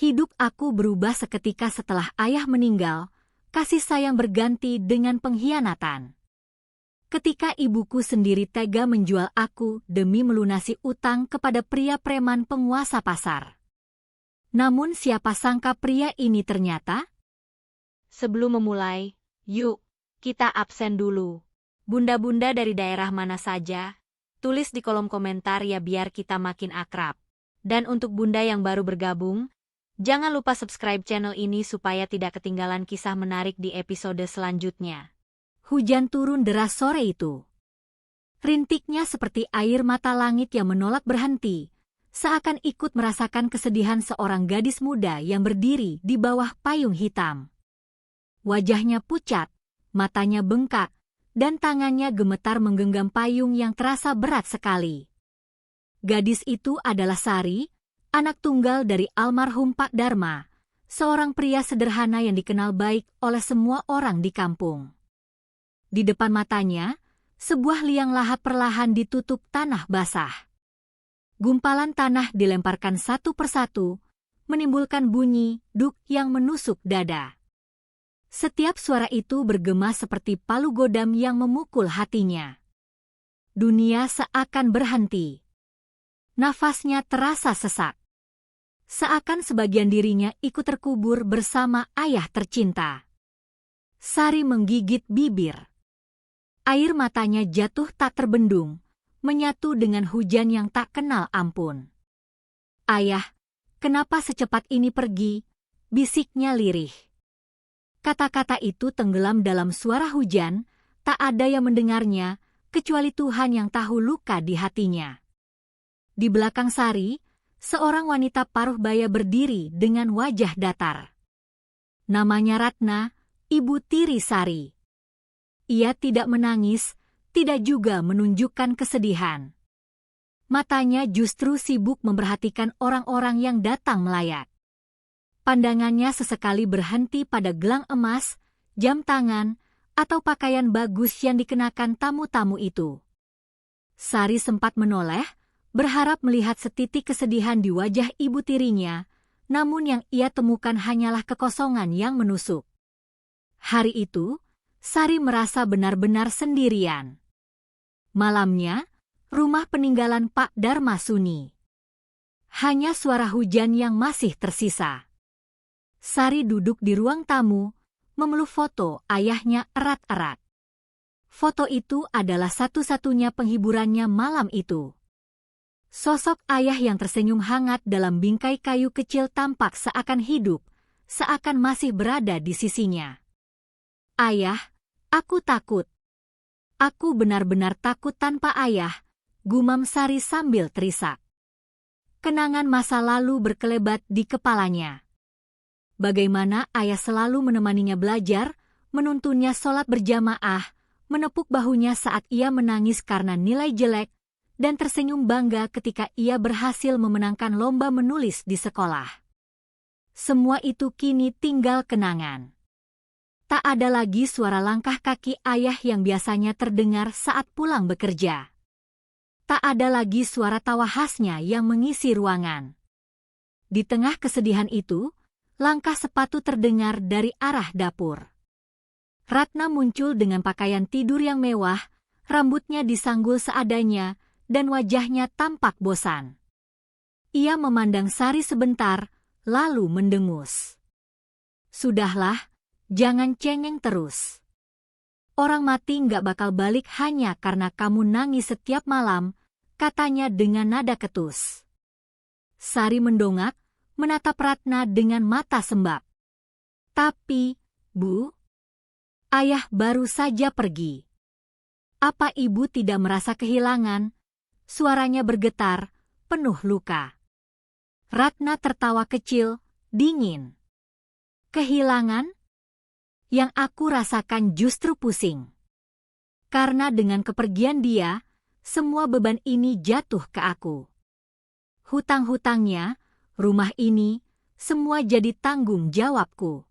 Hidup aku berubah seketika setelah ayah meninggal, kasih sayang berganti dengan pengkhianatan. Ketika ibuku sendiri tega menjual aku demi melunasi utang kepada pria preman penguasa pasar. Namun siapa sangka pria ini ternyata... Sebelum memulai, yuk, kita absen dulu. Bunda-bunda dari daerah mana saja? Tulis di kolom komentar ya biar kita makin akrab. Dan untuk bunda yang baru bergabung, jangan lupa subscribe channel ini supaya tidak ketinggalan kisah menarik di episode selanjutnya. Hujan turun deras sore itu. Rintiknya seperti air mata langit yang menolak berhenti, seakan ikut merasakan kesedihan seorang gadis muda yang berdiri di bawah payung hitam. Wajahnya pucat, matanya bengkak, dan tangannya gemetar menggenggam payung yang terasa berat sekali. Gadis itu adalah Sari, anak tunggal dari almarhum Pak Dharma, seorang pria sederhana yang dikenal baik oleh semua orang di kampung. Di depan matanya, sebuah liang lahat perlahan ditutup tanah basah. Gumpalan tanah dilemparkan satu persatu, menimbulkan bunyi duk yang menusuk dada. Setiap suara itu bergema seperti palu godam yang memukul hatinya. Dunia seakan berhenti. Nafasnya terasa sesak. Seakan sebagian dirinya ikut terkubur bersama ayah tercinta. Sari menggigit bibir. Air matanya jatuh tak terbendung, menyatu dengan hujan yang tak kenal ampun. "Ayah, kenapa secepat ini pergi?" bisiknya lirih. Kata-kata itu tenggelam dalam suara hujan, tak ada yang mendengarnya, kecuali Tuhan yang tahu luka di hatinya. Di belakang Sari, seorang wanita paruh baya berdiri dengan wajah datar. Namanya Ratna, ibu tiri Sari. Ia tidak menangis, tidak juga menunjukkan kesedihan. Matanya justru sibuk memperhatikan orang-orang yang datang melayat. Pandangannya sesekali berhenti pada gelang emas, jam tangan, atau pakaian bagus yang dikenakan tamu-tamu itu. Sari sempat menoleh, berharap melihat setitik kesedihan di wajah ibu tirinya, namun yang ia temukan hanyalah kekosongan yang menusuk. Hari itu, Sari merasa benar-benar sendirian. Malamnya, rumah peninggalan Pak Dharma sunyi. Hanya suara hujan yang masih tersisa. Sari duduk di ruang tamu, memeluk foto ayahnya erat-erat. Foto itu adalah satu-satunya penghiburannya malam itu. Sosok ayah yang tersenyum hangat dalam bingkai kayu kecil tampak seakan hidup, seakan masih berada di sisinya. "Ayah, aku takut. Aku benar-benar takut tanpa ayah," gumam Sari sambil terisak. Kenangan masa lalu berkelebat di kepalanya. Bagaimana ayah selalu menemaninya belajar, menuntunnya sholat berjamaah, menepuk bahunya saat ia menangis karena nilai jelek, dan tersenyum bangga ketika ia berhasil memenangkan lomba menulis di sekolah. Semua itu kini tinggal kenangan. Tak ada lagi suara langkah kaki ayah yang biasanya terdengar saat pulang bekerja. Tak ada lagi suara tawa khasnya yang mengisi ruangan. Di tengah kesedihan itu, langkah sepatu terdengar dari arah dapur. Ratna muncul dengan pakaian tidur yang mewah, rambutnya disanggul seadanya, dan wajahnya tampak bosan. Ia memandang Sari sebentar, lalu mendengus. "Sudahlah, jangan cengeng terus. Orang mati nggak bakal balik hanya karena kamu nangis setiap malam," katanya dengan nada ketus. Sari mendongak, menatap Ratna dengan mata sembab. "Tapi, Bu, ayah baru saja pergi. Apa ibu tidak merasa kehilangan?" Suaranya bergetar, penuh luka. Ratna tertawa kecil, dingin. "Kehilangan? Yang aku rasakan justru pusing. Karena dengan kepergian dia, semua beban ini jatuh ke aku. Hutang-hutangnya, rumah ini, semua jadi tanggung jawabku.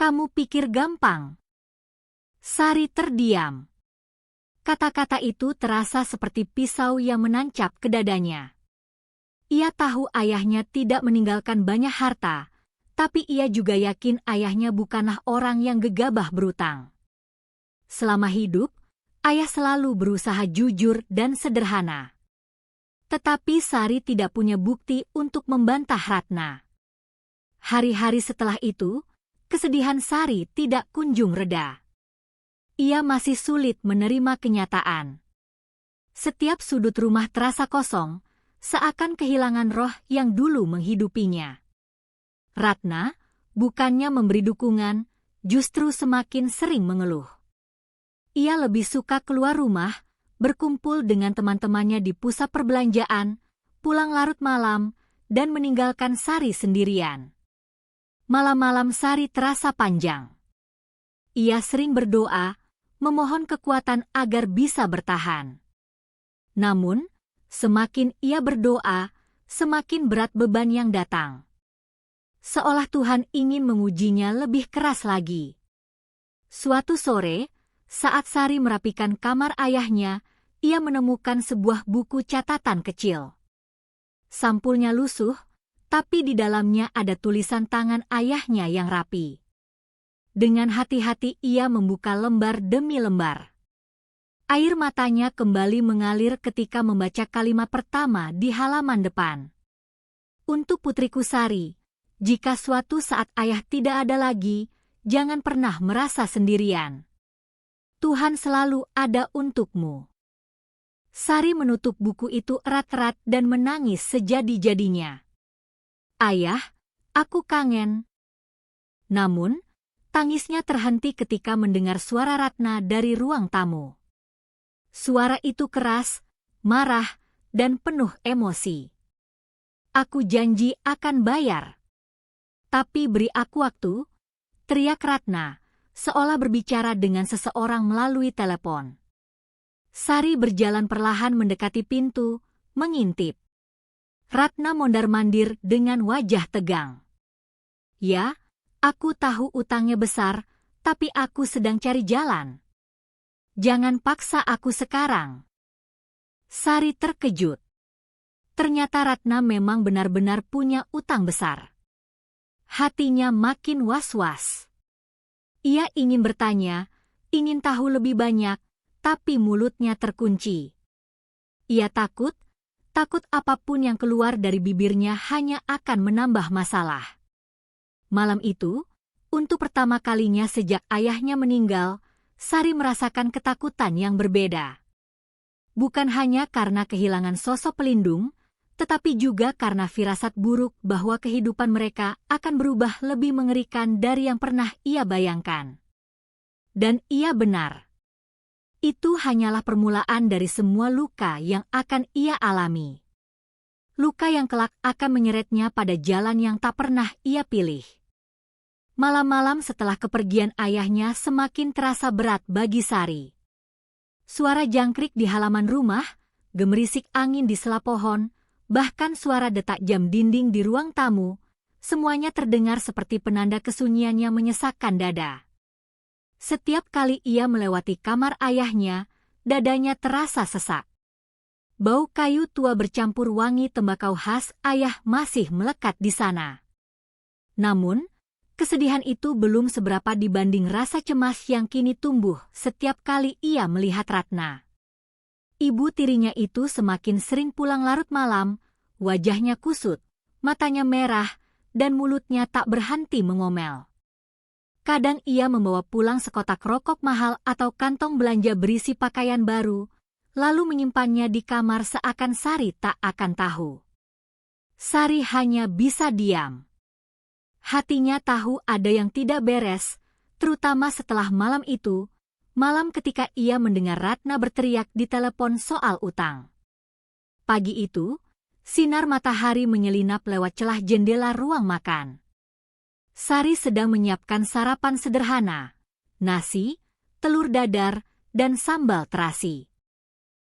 Kamu pikir gampang?" Sari terdiam. Kata-kata itu terasa seperti pisau yang menancap ke dadanya. Ia tahu ayahnya tidak meninggalkan banyak harta, tapi ia juga yakin ayahnya bukanlah orang yang gegabah berutang. Selama hidup, ayah selalu berusaha jujur dan sederhana. Tetapi Sari tidak punya bukti untuk membantah Ratna. Hari-hari setelah itu, kesedihan Sari tidak kunjung reda. Ia masih sulit menerima kenyataan. Setiap sudut rumah terasa kosong, seakan kehilangan roh yang dulu menghidupinya. Ratna, bukannya memberi dukungan, justru semakin sering mengeluh. Ia lebih suka keluar rumah, berkumpul dengan teman-temannya di pusat perbelanjaan, pulang larut malam, dan meninggalkan Sari sendirian. Malam-malam Sari terasa panjang. Ia sering berdoa, memohon kekuatan agar bisa bertahan. Namun, semakin ia berdoa, semakin berat beban yang datang. Seolah Tuhan ingin mengujinya lebih keras lagi. Suatu sore, saat Sari merapikan kamar ayahnya, ia menemukan sebuah buku catatan kecil. Sampulnya lusuh, tapi di dalamnya ada tulisan tangan ayahnya yang rapi. Dengan hati-hati ia membuka lembar demi lembar. Air matanya kembali mengalir ketika membaca kalimat pertama di halaman depan. Untuk putriku Sari, jika suatu saat ayah tidak ada lagi, jangan pernah merasa sendirian. Tuhan selalu ada untukmu. Sari menutup buku itu erat-erat dan menangis sejadi-jadinya. Ayah, aku kangen. Namun, tangisnya terhenti ketika mendengar suara Ratna dari ruang tamu. Suara itu keras, marah, dan penuh emosi. Aku janji akan bayar. Tapi beri aku waktu, teriak Ratna, seolah berbicara dengan seseorang melalui telepon. Sari berjalan perlahan mendekati pintu, mengintip. Ratna mondar-mandir dengan wajah tegang. Ya, aku tahu utangnya besar, tapi aku sedang cari jalan. Jangan paksa aku sekarang. Sari terkejut. Ternyata Ratna memang benar-benar punya utang besar. Hatinya makin was-was. Ia ingin bertanya, ingin tahu lebih banyak, tapi mulutnya terkunci. Ia takut apapun yang keluar dari bibirnya hanya akan menambah masalah. Malam itu, untuk pertama kalinya sejak ayahnya meninggal, Sari merasakan ketakutan yang berbeda. Bukan hanya karena kehilangan sosok pelindung, tetapi juga karena firasat buruk bahwa kehidupan mereka akan berubah lebih mengerikan dari yang pernah ia bayangkan. Dan ia benar. Itu hanyalah permulaan dari semua luka yang akan ia alami. Luka yang kelak akan menyeretnya pada jalan yang tak pernah ia pilih. Malam-malam setelah kepergian ayahnya semakin terasa berat bagi Sari. Suara jangkrik di halaman rumah, gemerisik angin di sela pohon, bahkan suara detak jam dinding di ruang tamu, semuanya terdengar seperti penanda kesunyian yang menyesakkan dada. Setiap kali ia melewati kamar ayahnya, dadanya terasa sesak. Bau kayu tua bercampur wangi tembakau khas ayah masih melekat di sana. Namun, kesedihan itu belum seberapa dibanding rasa cemas yang kini tumbuh setiap kali ia melihat Ratna. Ibu tirinya itu semakin sering pulang larut malam, wajahnya kusut, matanya merah, dan mulutnya tak berhenti mengomel. Kadang ia membawa pulang sekotak rokok mahal atau kantong belanja berisi pakaian baru, lalu menyimpannya di kamar seakan Sari tak akan tahu. Sari hanya bisa diam. Hatinya tahu ada yang tidak beres, terutama setelah malam itu, malam ketika ia mendengar Ratna berteriak di telepon soal utang. Pagi itu, sinar matahari menyelinap lewat celah jendela ruang makan. Sari sedang menyiapkan sarapan sederhana, nasi, telur dadar, dan sambal terasi.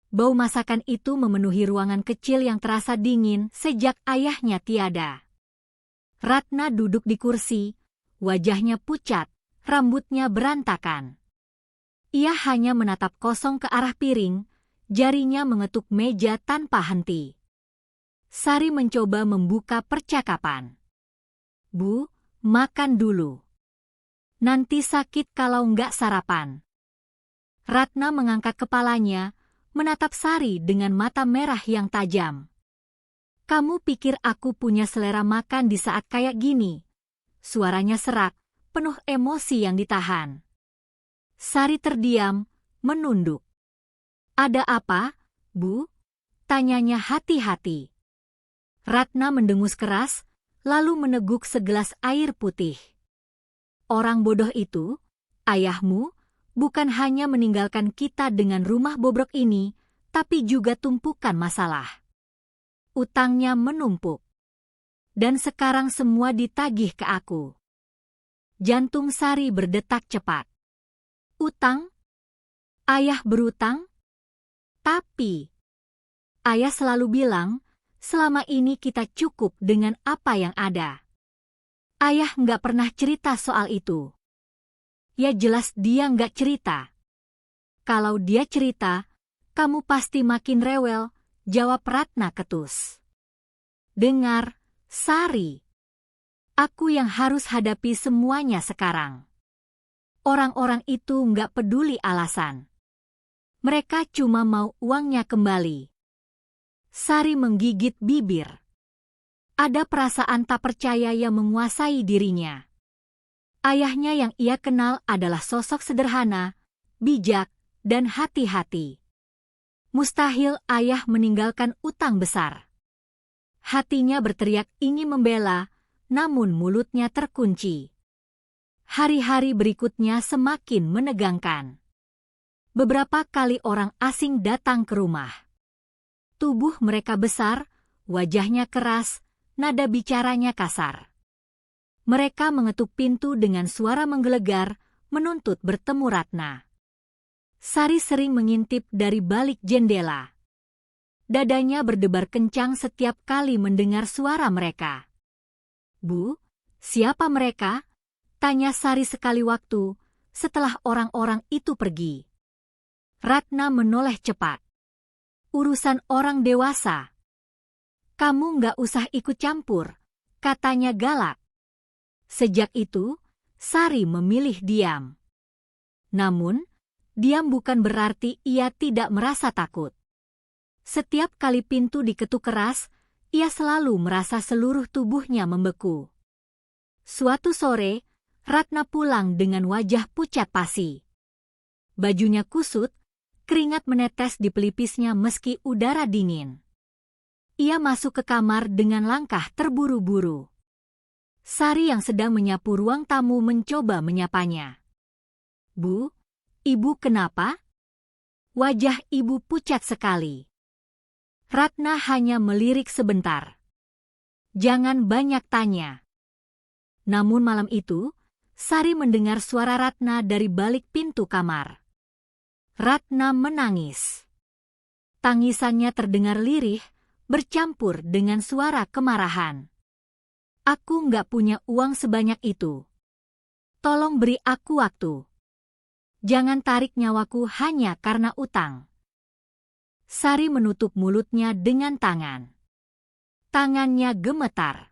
Bau masakan itu memenuhi ruangan kecil yang terasa dingin sejak ayahnya tiada. Ratna duduk di kursi, wajahnya pucat, rambutnya berantakan. Ia hanya menatap kosong ke arah piring, jarinya mengetuk meja tanpa henti. Sari mencoba membuka percakapan. Bu, makan dulu. Nanti sakit kalau nggak sarapan. Ratna mengangkat kepalanya, menatap Sari dengan mata merah yang tajam. Kamu pikir aku punya selera makan di saat kayak gini? Suaranya serak, penuh emosi yang ditahan. Sari terdiam, menunduk. Ada apa, Bu? Tanyanya hati-hati. Ratna mendengus keras, lalu meneguk segelas air putih. Orang bodoh itu, ayahmu, bukan hanya meninggalkan kita dengan rumah bobrok ini, tapi juga tumpukan masalah. Utangnya menumpuk. Dan sekarang semua ditagih ke aku. Jantung Sari berdetak cepat. Utang? Ayah berutang? Tapi, ayah selalu bilang, selama ini kita cukup dengan apa yang ada. Ayah nggak pernah cerita soal itu. Ya jelas dia nggak cerita. Kalau dia cerita, kamu pasti makin rewel, jawab Ratna ketus. Dengar, Sari. Aku yang harus hadapi semuanya sekarang. Orang-orang itu nggak peduli alasan. Mereka cuma mau uangnya kembali. Sari menggigit bibir. Ada perasaan tak percaya yang menguasai dirinya. Ayahnya yang ia kenal adalah sosok sederhana, bijak, dan hati-hati. Mustahil ayah meninggalkan utang besar. Hatinya berteriak ingin membela, namun mulutnya terkunci. Hari-hari berikutnya semakin menegangkan. Beberapa kali orang asing datang ke rumah. Tubuh mereka besar, wajahnya keras, nada bicaranya kasar. Mereka mengetuk pintu dengan suara menggelegar, menuntut bertemu Ratna. Sari sering mengintip dari balik jendela. Dadanya berdebar kencang setiap kali mendengar suara mereka. Bu, siapa mereka? Tanya Sari sekali waktu, setelah orang-orang itu pergi. Ratna menoleh cepat. Urusan orang dewasa. Kamu nggak usah ikut campur, katanya galak. Sejak itu, Sari memilih diam. Namun, diam bukan berarti ia tidak merasa takut. Setiap kali pintu diketuk keras, ia selalu merasa seluruh tubuhnya membeku. Suatu sore, Ratna pulang dengan wajah pucat pasi. Bajunya kusut, keringat menetes di pelipisnya meski udara dingin. Ia masuk ke kamar dengan langkah terburu-buru. Sari yang sedang menyapu ruang tamu mencoba menyapanya. Bu, ibu kenapa? Wajah ibu pucat sekali. Ratna hanya melirik sebentar. Jangan banyak tanya. Namun malam itu, Sari mendengar suara Ratna dari balik pintu kamar. Ratna menangis. Tangisannya terdengar lirih, bercampur dengan suara kemarahan. Aku nggak punya uang sebanyak itu. Tolong beri aku waktu. Jangan tarik nyawaku hanya karena utang. Sari menutup mulutnya dengan tangan. Tangannya gemetar.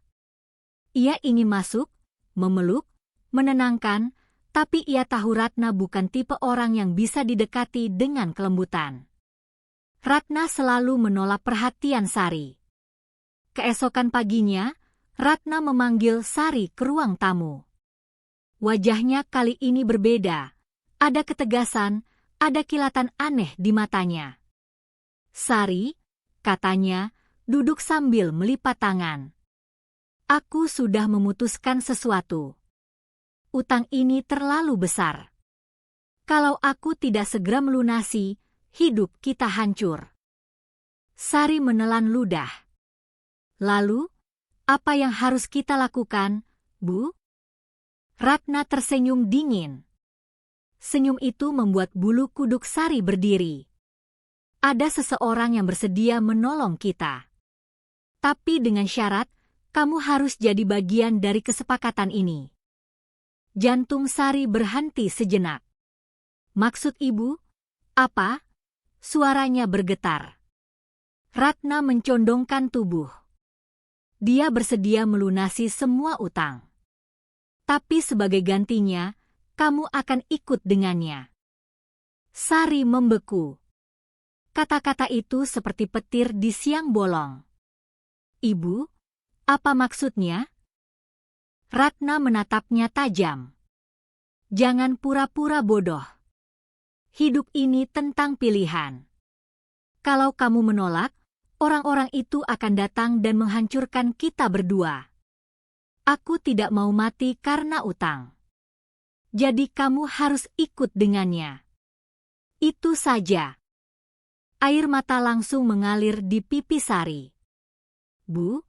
Ia ingin masuk, memeluk, menenangkan, tapi ia tahu Ratna bukan tipe orang yang bisa didekati dengan kelembutan. Ratna selalu menolak perhatian Sari. Keesokan paginya, Ratna memanggil Sari ke ruang tamu. Wajahnya kali ini berbeda. Ada ketegasan, ada kilatan aneh di matanya. Sari, katanya, duduk sambil melipat tangan. Aku sudah memutuskan sesuatu. Utang ini terlalu besar. Kalau aku tidak segera melunasi, hidup kita hancur. Sari menelan ludah. Lalu, apa yang harus kita lakukan, Bu? Ratna tersenyum dingin. Senyum itu membuat bulu kuduk Sari berdiri. Ada seseorang yang bersedia menolong kita. Tapi dengan syarat, kamu harus jadi bagian dari kesepakatan ini. Jantung Sari berhenti sejenak. Maksud ibu? Apa? Suaranya bergetar. Ratna mencondongkan tubuh. dia bersedia melunasi semua utang. Tapi sebagai gantinya, kamu akan ikut dengannya. Sari membeku. Kata-kata itu seperti petir di siang bolong. Ibu, apa maksudnya? Ratna menatapnya tajam. Jangan pura-pura bodoh. Hidup ini tentang pilihan. Kalau kamu menolak, orang-orang itu akan datang dan menghancurkan kita berdua. Aku tidak mau mati karena utang. Jadi kamu harus ikut dengannya. Itu saja. Air mata langsung mengalir di pipi Sari. Bu,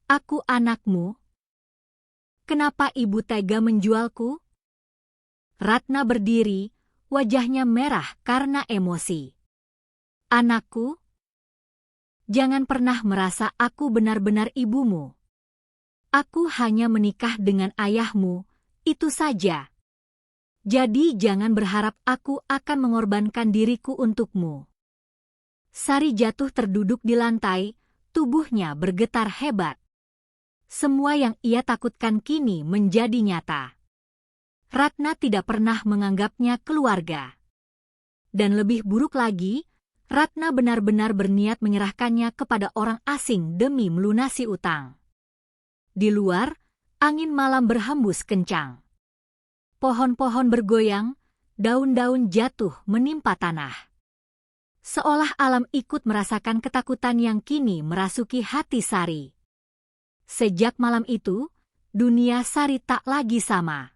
aku anakmu. Kenapa ibu tega menjualku? Ratna berdiri, wajahnya merah karena emosi. Anakku? Jangan pernah merasa aku benar-benar ibumu. Aku hanya menikah dengan ayahmu, itu saja. Jadi jangan berharap aku akan mengorbankan diriku untukmu. Sari jatuh terduduk di lantai, tubuhnya bergetar hebat. Semua yang ia takutkan kini menjadi nyata. Ratna tidak pernah menganggapnya keluarga. Dan lebih buruk lagi, Ratna benar-benar berniat menyerahkannya kepada orang asing demi melunasi utang. Di luar, angin malam berhembus kencang. Pohon-pohon bergoyang, daun-daun jatuh menimpa tanah. Seolah alam ikut merasakan ketakutan yang kini merasuki hati Sari. Sejak malam itu, dunia Sari tak lagi sama.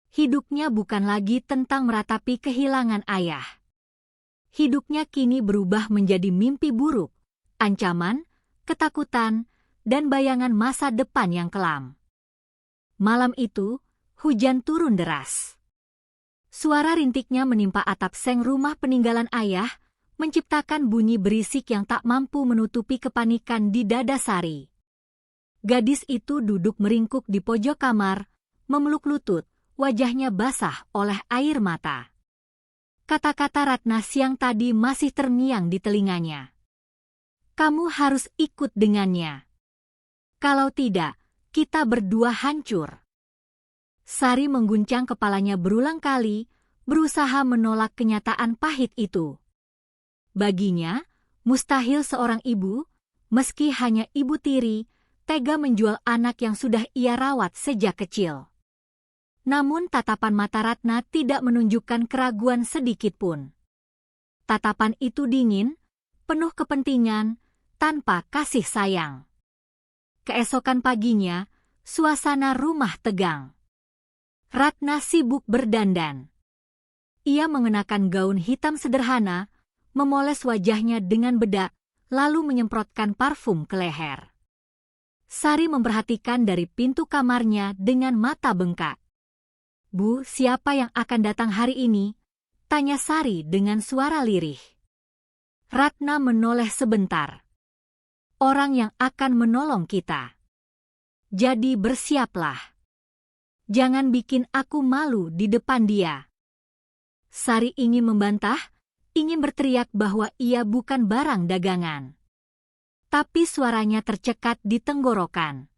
Hidupnya bukan lagi tentang meratapi kehilangan ayah. Hidupnya kini berubah menjadi mimpi buruk, ancaman, ketakutan, dan bayangan masa depan yang kelam. Malam itu, hujan turun deras. Suara rintiknya menimpa atap seng rumah peninggalan ayah, menciptakan bunyi berisik yang tak mampu menutupi kepanikan di dada Sari. Gadis itu duduk meringkuk di pojok kamar, memeluk lutut, wajahnya basah oleh air mata. Kata-kata Ratna siang tadi masih terngiang di telinganya. Kamu harus ikut dengannya. Kalau tidak, kita berdua hancur. Sari mengguncang kepalanya berulang kali, berusaha menolak kenyataan pahit itu. Baginya, mustahil seorang ibu, meski hanya ibu tiri, tega menjual anak yang sudah ia rawat sejak kecil. Namun tatapan mata Ratna tidak menunjukkan keraguan sedikitpun. Tatapan itu dingin, penuh kepentingan, tanpa kasih sayang. Keesokan paginya, suasana rumah tegang. Ratna sibuk berdandan. Ia mengenakan gaun hitam sederhana, memoles wajahnya dengan bedak, lalu menyemprotkan parfum ke leher. Sari memperhatikan dari pintu kamarnya dengan mata bengkak. Bu, siapa yang akan datang hari ini? Tanya Sari dengan suara lirih. Ratna menoleh sebentar. Orang yang akan menolong kita. Jadi bersiaplah. Jangan bikin aku malu di depan dia. Sari ingin membantah, ingin berteriak bahwa ia bukan barang dagangan. Tapi suaranya tercekat di tenggorokan.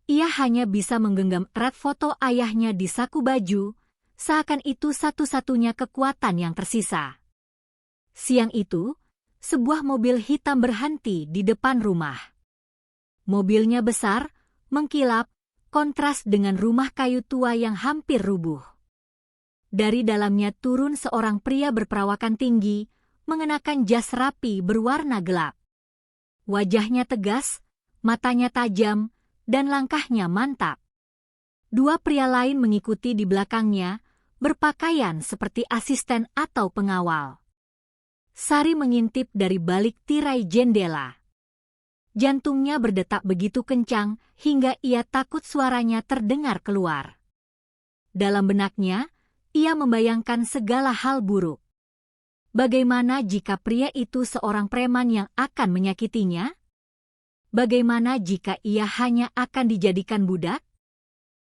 Ia hanya bisa menggenggam erat foto ayahnya di saku baju, seakan itu satu-satunya kekuatan yang tersisa. Siang itu, sebuah mobil hitam berhenti di depan rumah. Mobilnya besar, mengkilap, kontras dengan rumah kayu tua yang hampir rubuh. Dari dalamnya turun seorang pria berperawakan tinggi, mengenakan jas rapi berwarna gelap. Wajahnya tegas, matanya tajam, dan langkahnya mantap. Dua pria lain mengikuti di belakangnya, berpakaian seperti asisten atau pengawal. Sari mengintip dari balik tirai jendela. Jantungnya berdetak begitu kencang hingga ia takut suaranya terdengar keluar. Dalam benaknya, ia membayangkan segala hal buruk. Bagaimana jika pria itu seorang preman yang akan menyakitinya? Bagaimana jika ia hanya akan dijadikan budak?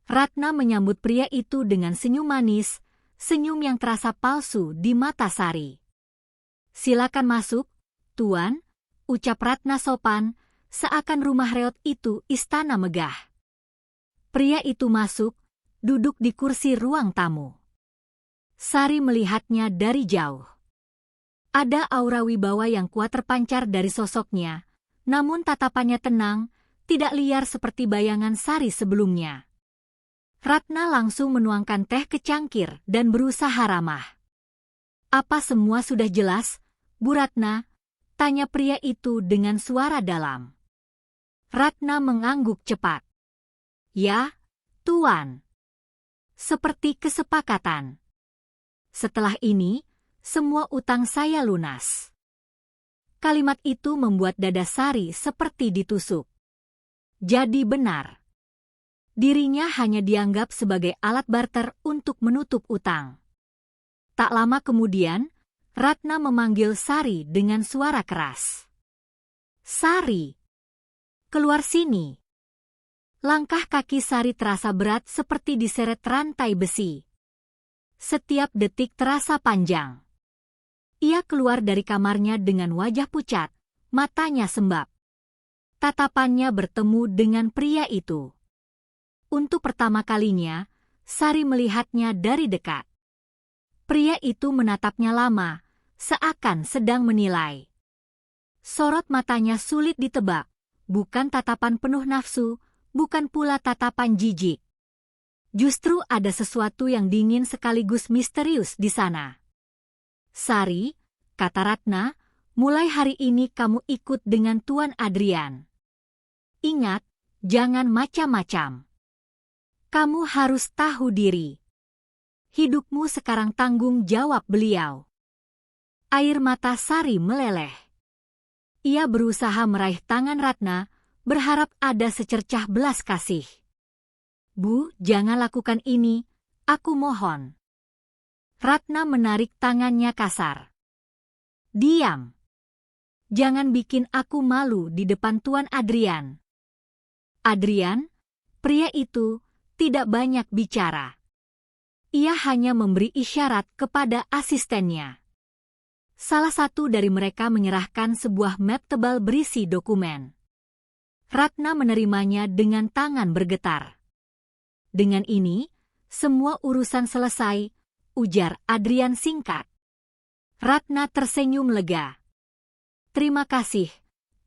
Ratna menyambut pria itu dengan senyum manis, senyum yang terasa palsu di mata Sari. Silakan masuk, Tuan, ucap Ratna sopan, seakan rumah reot itu istana megah. Pria itu masuk, duduk di kursi ruang tamu. Sari melihatnya dari jauh. Ada aura wibawa yang kuat terpancar dari sosoknya, namun tatapannya tenang, tidak liar seperti bayangan Sari sebelumnya. Ratna langsung menuangkan teh ke cangkir dan berusaha ramah. "Apa semua sudah jelas, Bu Ratna?" tanya pria itu dengan suara dalam. Ratna mengangguk cepat. "Ya, Tuan. Seperti kesepakatan. Setelah ini, semua utang saya lunas." Kalimat itu membuat dada Sari seperti ditusuk. Jadi benar. Dirinya hanya dianggap sebagai alat barter untuk menutup utang. Tak lama kemudian, Ratna memanggil Sari dengan suara keras. "Sari, keluar sini." Langkah kaki Sari terasa berat seperti diseret rantai besi. Setiap detik terasa panjang. Ia keluar dari kamarnya dengan wajah pucat, matanya sembab. Tatapannya bertemu dengan pria itu. Untuk pertama kalinya, Sari melihatnya dari dekat. Pria itu menatapnya lama, seakan sedang menilai. Sorot matanya sulit ditebak, bukan tatapan penuh nafsu, bukan pula tatapan jijik. Justru ada sesuatu yang dingin sekaligus misterius di sana. "Sari," kata Ratna, "mulai hari ini kamu ikut dengan Tuan Adrian. Ingat, jangan macam-macam. Kamu harus tahu diri. Hidupmu sekarang tanggung jawab beliau." Air mata Sari meleleh. Ia berusaha meraih tangan Ratna, berharap ada secercah belas kasih. "Bu, jangan lakukan ini, aku mohon." Ratna menarik tangannya kasar. "Diam. Jangan bikin aku malu di depan Tuan Adrian." Adrian, pria itu, tidak banyak bicara. Ia hanya memberi isyarat kepada asistennya. Salah satu dari mereka menyerahkan sebuah map tebal berisi dokumen. Ratna menerimanya dengan tangan bergetar. "Dengan ini, semua urusan selesai," ujar Adrian singkat. Ratna tersenyum lega. "Terima kasih,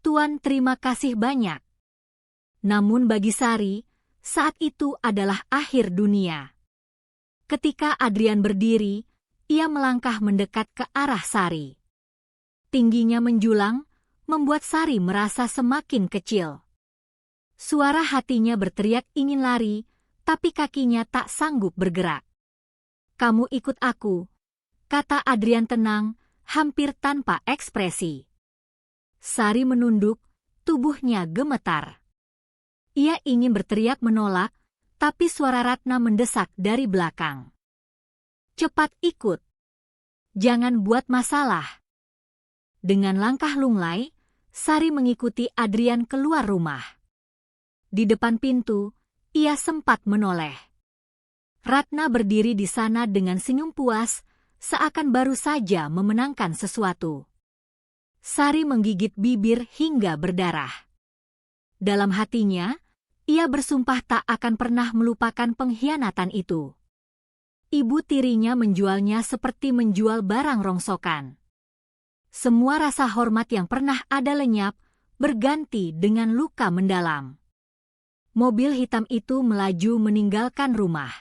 Tuan, terima kasih banyak." Namun bagi Sari, saat itu adalah akhir dunia. Ketika Adrian berdiri, ia melangkah mendekat ke arah Sari. Tingginya menjulang, membuat Sari merasa semakin kecil. Suara hatinya berteriak ingin lari, tapi kakinya tak sanggup bergerak. "Kamu ikut aku," kata Adrian tenang, hampir tanpa ekspresi. Sari menunduk, tubuhnya gemetar. Ia ingin berteriak menolak, tapi suara Ratna mendesak dari belakang. "Cepat ikut. Jangan buat masalah." Dengan langkah lunglai, Sari mengikuti Adrian keluar rumah. Di depan pintu, ia sempat menoleh. Ratna berdiri di sana dengan senyum puas, seakan baru saja memenangkan sesuatu. Sari menggigit bibir hingga berdarah. Dalam hatinya, ia bersumpah tak akan pernah melupakan pengkhianatan itu. Ibu tirinya menjualnya seperti menjual barang rongsokan. Semua rasa hormat yang pernah ada lenyap, berganti dengan luka mendalam. Mobil hitam itu melaju meninggalkan rumah.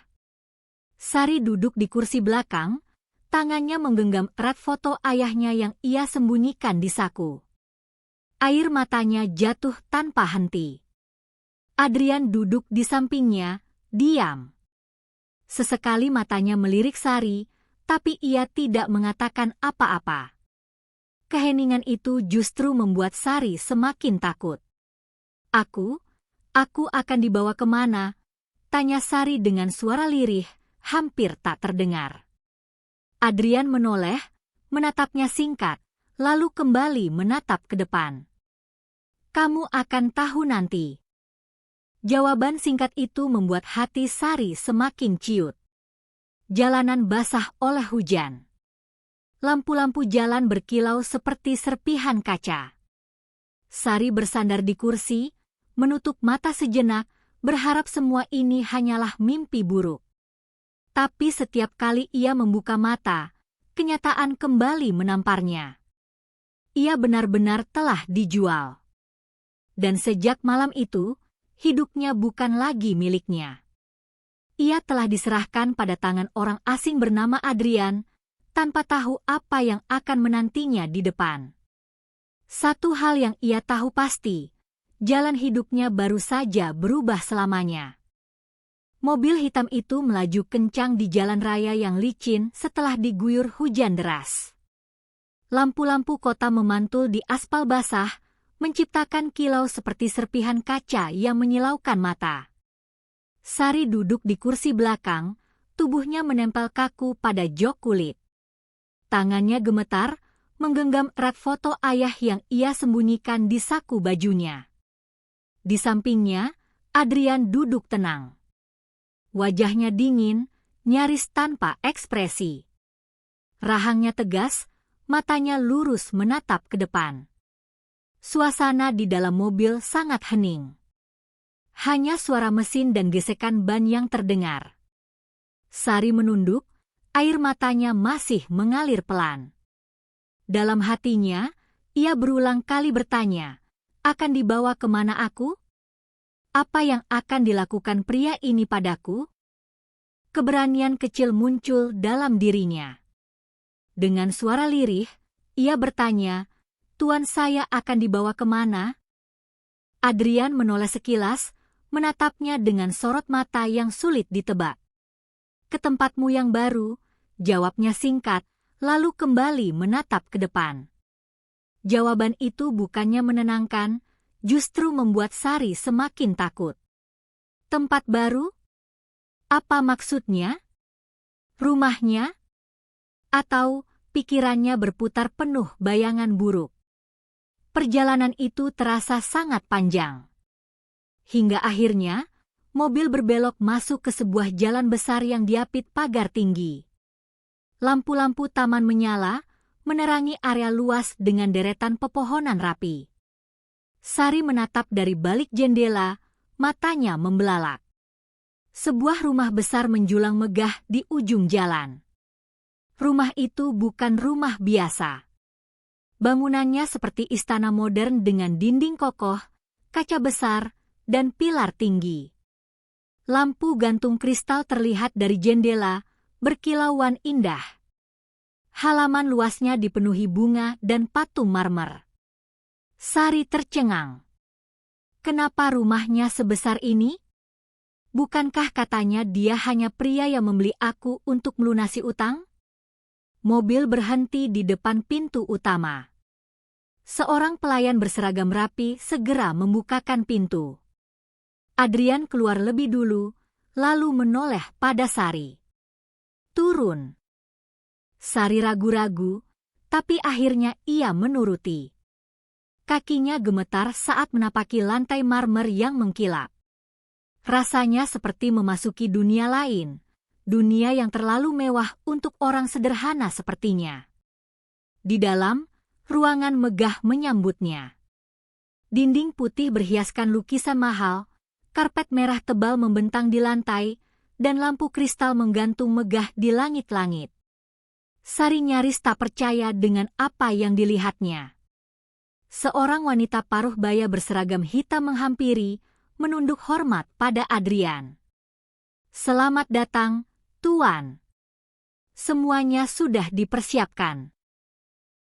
Sari duduk di kursi belakang, tangannya menggenggam erat foto ayahnya yang ia sembunyikan di saku. Air matanya jatuh tanpa henti. Adrian duduk di sampingnya, diam. Sesekali matanya melirik Sari, tapi ia tidak mengatakan apa-apa. Keheningan itu justru membuat Sari semakin takut. Aku akan dibawa kemana?" tanya Sari dengan suara lirih, hampir tak terdengar. Adrian menoleh, menatapnya singkat, lalu kembali menatap ke depan. "Kamu akan tahu nanti." Jawaban singkat itu membuat hati Sari semakin ciut. Jalanan basah oleh hujan. Lampu-lampu jalan berkilau seperti serpihan kaca. Sari bersandar di kursi, menutup mata sejenak, berharap semua ini hanyalah mimpi buruk. Tapi setiap kali ia membuka mata, kenyataan kembali menamparnya. Ia benar-benar telah dijual. Dan sejak malam itu, hidupnya bukan lagi miliknya. Ia telah diserahkan pada tangan orang asing bernama Adrian, tanpa tahu apa yang akan menantinya di depan. Satu hal yang ia tahu pasti, jalan hidupnya baru saja berubah selamanya. Mobil hitam itu melaju kencang di jalan raya yang licin setelah diguyur hujan deras. Lampu-lampu kota memantul di aspal basah, menciptakan kilau seperti serpihan kaca yang menyilaukan mata. Sari duduk di kursi belakang, tubuhnya menempel kaku pada jok kulit. Tangannya gemetar, menggenggam erat foto ayah yang ia sembunyikan di saku bajunya. Di sampingnya, Adrian duduk tenang. Wajahnya dingin, nyaris tanpa ekspresi. Rahangnya tegas, matanya lurus menatap ke depan. Suasana di dalam mobil sangat hening. Hanya suara mesin dan gesekan ban yang terdengar. Sari menunduk, air matanya masih mengalir pelan. Dalam hatinya, ia berulang kali bertanya, akan dibawa kemana aku? Apa yang akan dilakukan pria ini padaku? Keberanian kecil muncul dalam dirinya. Dengan suara lirih, ia bertanya, Tuan saya akan dibawa kemana? Adrian menoleh sekilas, menatapnya dengan sorot mata yang sulit ditebak. Ke tempatmu yang baru, jawabnya singkat, lalu kembali menatap ke depan. Jawaban itu bukannya menenangkan, justru membuat Sari semakin takut. Tempat baru? Apa maksudnya? Rumahnya? Atau pikirannya berputar penuh bayangan buruk? Perjalanan itu terasa sangat panjang. Hingga akhirnya, mobil berbelok masuk ke sebuah jalan besar yang diapit pagar tinggi. Lampu-lampu taman menyala, menerangi area luas dengan deretan pepohonan rapi. Sari menatap dari balik jendela, matanya membelalak. Sebuah rumah besar menjulang megah di ujung jalan. Rumah itu bukan rumah biasa. Bangunannya seperti istana modern dengan dinding kokoh, kaca besar, dan pilar tinggi. Lampu gantung kristal terlihat dari jendela, berkilauan indah. Halaman luasnya dipenuhi bunga dan patung marmer. Sari tercengang. Kenapa rumahnya sebesar ini? Bukankah katanya dia hanya pria yang membeli aku untuk melunasi utang? Mobil berhenti di depan pintu utama. Seorang pelayan berseragam rapi segera membukakan pintu. Adrian keluar lebih dulu, lalu menoleh pada Sari. Turun. Sari ragu-ragu, tapi akhirnya ia menuruti. Kakinya gemetar saat menapaki lantai marmer yang mengkilap. Rasanya seperti memasuki dunia lain, dunia yang terlalu mewah untuk orang sederhana sepertinya. Di dalam, ruangan megah menyambutnya. Dinding putih berhiaskan lukisan mahal, karpet merah tebal membentang di lantai, dan lampu kristal menggantung megah di langit-langit. Sari nyaris tak percaya dengan apa yang dilihatnya. Seorang wanita paruh baya berseragam hitam menghampiri, menunduk hormat pada Adrian. Selamat datang, Tuan. Semuanya sudah dipersiapkan.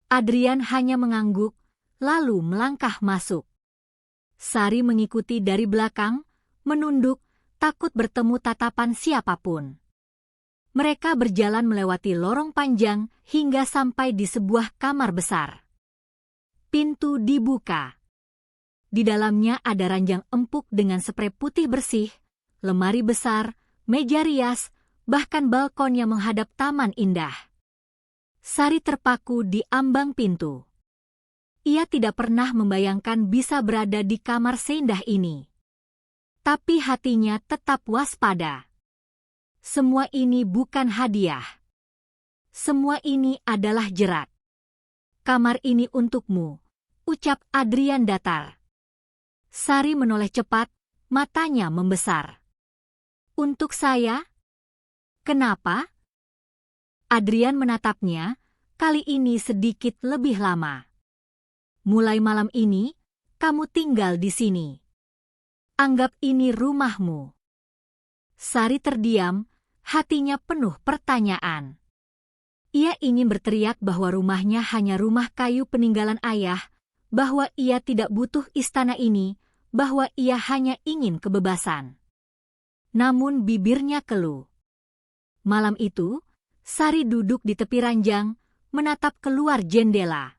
Adrian hanya mengangguk, lalu melangkah masuk. Sari mengikuti dari belakang, menunduk, takut bertemu tatapan siapapun. Mereka berjalan melewati lorong panjang hingga sampai di sebuah kamar besar. Pintu dibuka. Di dalamnya ada ranjang empuk dengan sprei putih bersih, lemari besar, meja rias, bahkan balkon yang menghadap taman indah. Sari terpaku di ambang pintu. Ia tidak pernah membayangkan bisa berada di kamar seindah ini. Tapi hatinya tetap waspada. Semua ini bukan hadiah. Semua ini adalah jerat. Kamar ini untukmu, ucap Adrian datar. Sari menoleh cepat, matanya membesar. Untuk saya? Kenapa? Adrian menatapnya, kali ini sedikit lebih lama. Mulai malam ini, kamu tinggal di sini. Anggap ini rumahmu. Sari terdiam, hatinya penuh pertanyaan. Ia ingin berteriak bahwa rumahnya hanya rumah kayu peninggalan ayah, bahwa ia tidak butuh istana ini, bahwa ia hanya ingin kebebasan. Namun bibirnya keluh. Malam itu, Sari duduk di tepi ranjang, menatap keluar jendela.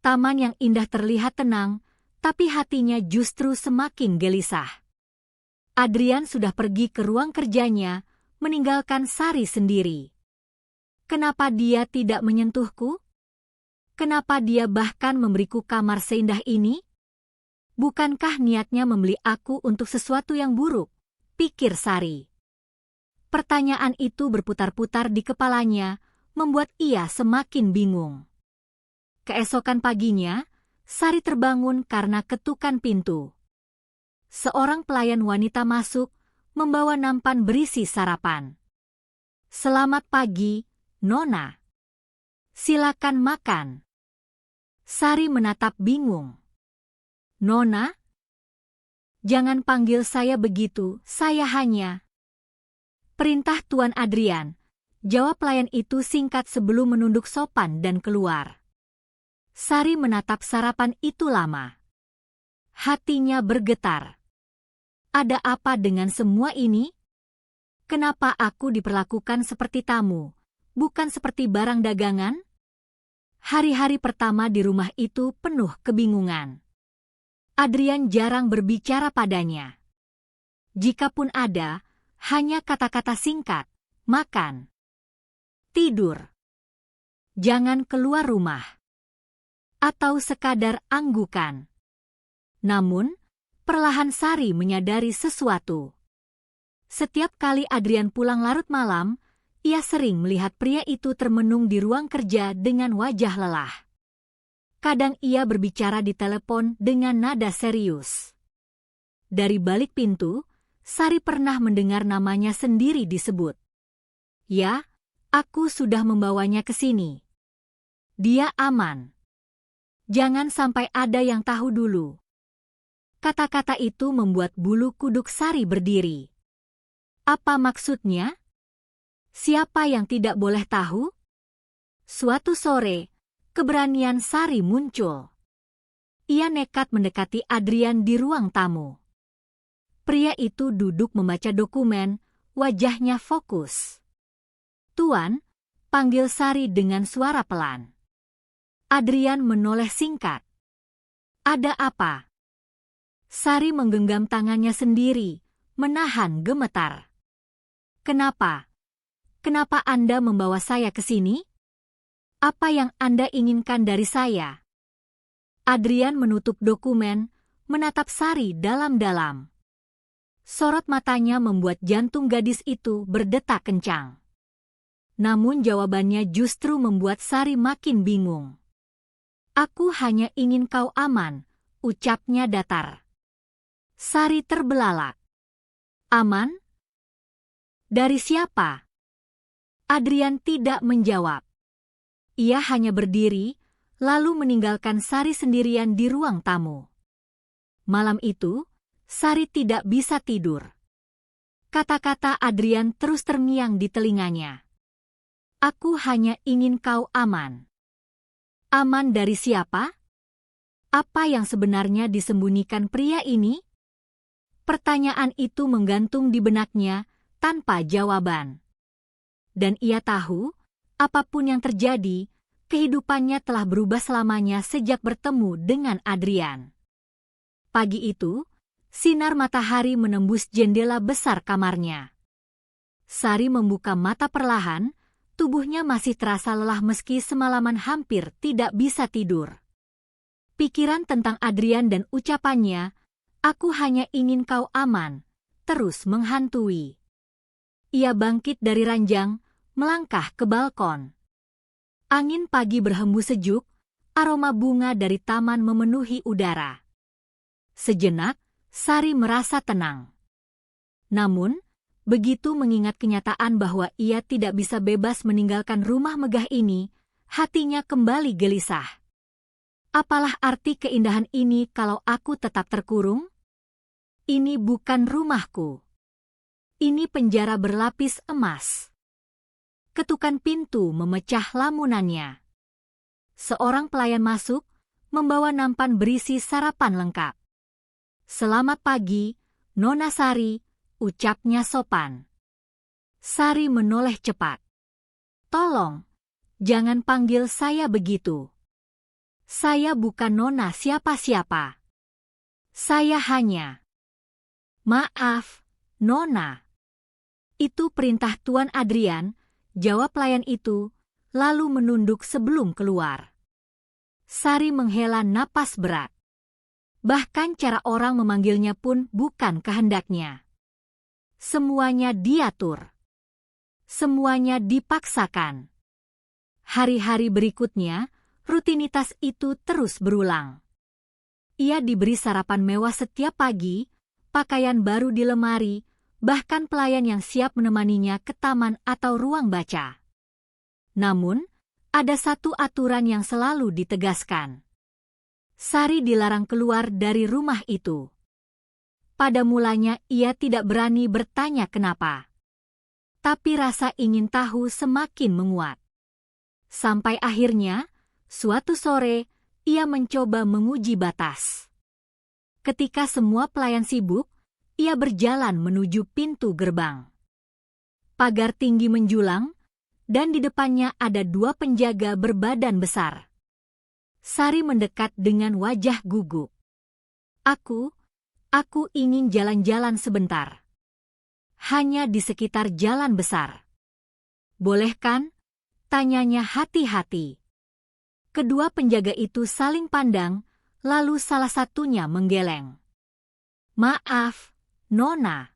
Taman yang indah terlihat tenang, tapi hatinya justru semakin gelisah. Adrian sudah pergi ke ruang kerjanya, meninggalkan Sari sendiri. Kenapa dia tidak menyentuhku? Kenapa dia bahkan memberiku kamar seindah ini? Bukankah niatnya membeli aku untuk sesuatu yang buruk? Pikir Sari. Pertanyaan itu berputar-putar di kepalanya, membuat ia semakin bingung. Keesokan paginya, Sari terbangun karena ketukan pintu. Seorang pelayan wanita masuk, membawa nampan berisi sarapan. Selamat pagi, Nona. Silakan makan. Sari menatap bingung. Nona? Jangan panggil saya begitu, saya hanya... Perintah Tuan Adrian, jawab pelayan itu singkat sebelum menunduk sopan dan keluar. Sari menatap sarapan itu lama. Hatinya bergetar. Ada apa dengan semua ini? Kenapa aku diperlakukan seperti tamu, bukan seperti barang dagangan? Hari-hari pertama di rumah itu penuh kebingungan. Adrian jarang berbicara padanya. Jikapun ada, hanya kata-kata singkat, makan, tidur, jangan keluar rumah, atau sekadar anggukan. Namun, perlahan Sari menyadari sesuatu. Setiap kali Adrian pulang larut malam, ia sering melihat pria itu termenung di ruang kerja dengan wajah lelah. Kadang ia berbicara di telepon dengan nada serius. Dari balik pintu, Sari pernah mendengar namanya sendiri disebut. Ya, aku sudah membawanya ke sini. Dia aman. Jangan sampai ada yang tahu dulu. Kata-kata itu membuat bulu kuduk Sari berdiri. Apa maksudnya? Siapa yang tidak boleh tahu? Suatu sore, keberanian Sari muncul. Ia nekat mendekati Adrian di ruang tamu. Pria itu duduk membaca dokumen, wajahnya fokus. Tuan, panggil Sari dengan suara pelan. Adrian menoleh singkat. Ada apa? Sari menggenggam tangannya sendiri, menahan gemetar. Kenapa? Kenapa Anda membawa saya ke sini? Apa yang Anda inginkan dari saya? Adrian menutup dokumen, menatap Sari dalam-dalam. Sorot matanya membuat jantung gadis itu berdetak kencang. Namun jawabannya justru membuat Sari makin bingung. Aku hanya ingin kau aman, ucapnya datar. Sari terbelalak. Aman? Dari siapa? Adrian tidak menjawab. Ia hanya berdiri, lalu meninggalkan Sari sendirian di ruang tamu. Malam itu, Sari tidak bisa tidur. Kata-kata Adrian terus terngiang di telinganya. Aku hanya ingin kau aman. Aman dari siapa? Apa yang sebenarnya disembunyikan pria ini? Pertanyaan itu menggantung di benaknya tanpa jawaban. Dan ia tahu, apapun yang terjadi, kehidupannya telah berubah selamanya sejak bertemu dengan Adrian. Pagi itu, sinar matahari menembus jendela besar kamarnya. Sari membuka mata perlahan, tubuhnya masih terasa lelah meski semalaman hampir tidak bisa tidur. Pikiran tentang Adrian dan ucapannya, aku hanya ingin kau aman, terus menghantui. Ia bangkit dari ranjang, melangkah ke balkon. Angin pagi berhembus sejuk, Aroma bunga dari taman memenuhi udara. Sejenak, Sari merasa tenang. Namun, begitu mengingat kenyataan bahwa ia tidak bisa bebas meninggalkan rumah megah ini, hatinya kembali gelisah. Apalah arti keindahan ini kalau aku tetap terkurung? Ini bukan rumahku. Ini penjara berlapis emas. Ketukan pintu memecah lamunannya. Seorang pelayan masuk, membawa nampan berisi sarapan lengkap. "Selamat pagi, Nona Sari," ucapnya sopan. Sari menoleh cepat. "Tolong, jangan panggil saya begitu. Saya bukan Nona siapa-siapa. Saya hanya..." "Maaf, Nona. Itu perintah Tuan Adrian," jawab pelayan itu, lalu menunduk sebelum keluar. Sari menghela napas berat. Bahkan cara orang memanggilnya pun bukan kehendaknya. Semuanya diatur. Semuanya dipaksakan. Hari-hari berikutnya, rutinitas itu terus berulang. Ia diberi sarapan mewah setiap pagi, pakaian baru di lemari, bahkan pelayan yang siap menemaninya ke taman atau ruang baca. Namun, ada satu aturan yang selalu ditegaskan. Sari dilarang keluar dari rumah itu. Pada mulanya ia tidak berani bertanya kenapa. Tapi rasa ingin tahu semakin menguat. Sampai akhirnya, suatu sore, ia mencoba menguji batas. Ketika semua pelayan sibuk, ia berjalan menuju pintu gerbang. Pagar tinggi menjulang, dan di depannya ada dua penjaga berbadan besar. Sari mendekat dengan wajah gugup. Aku ingin jalan-jalan sebentar. Hanya di sekitar jalan besar. Boleh kan?" tanyanya hati-hati. Kedua penjaga itu saling pandang, lalu salah satunya menggeleng. "Maaf, Nona.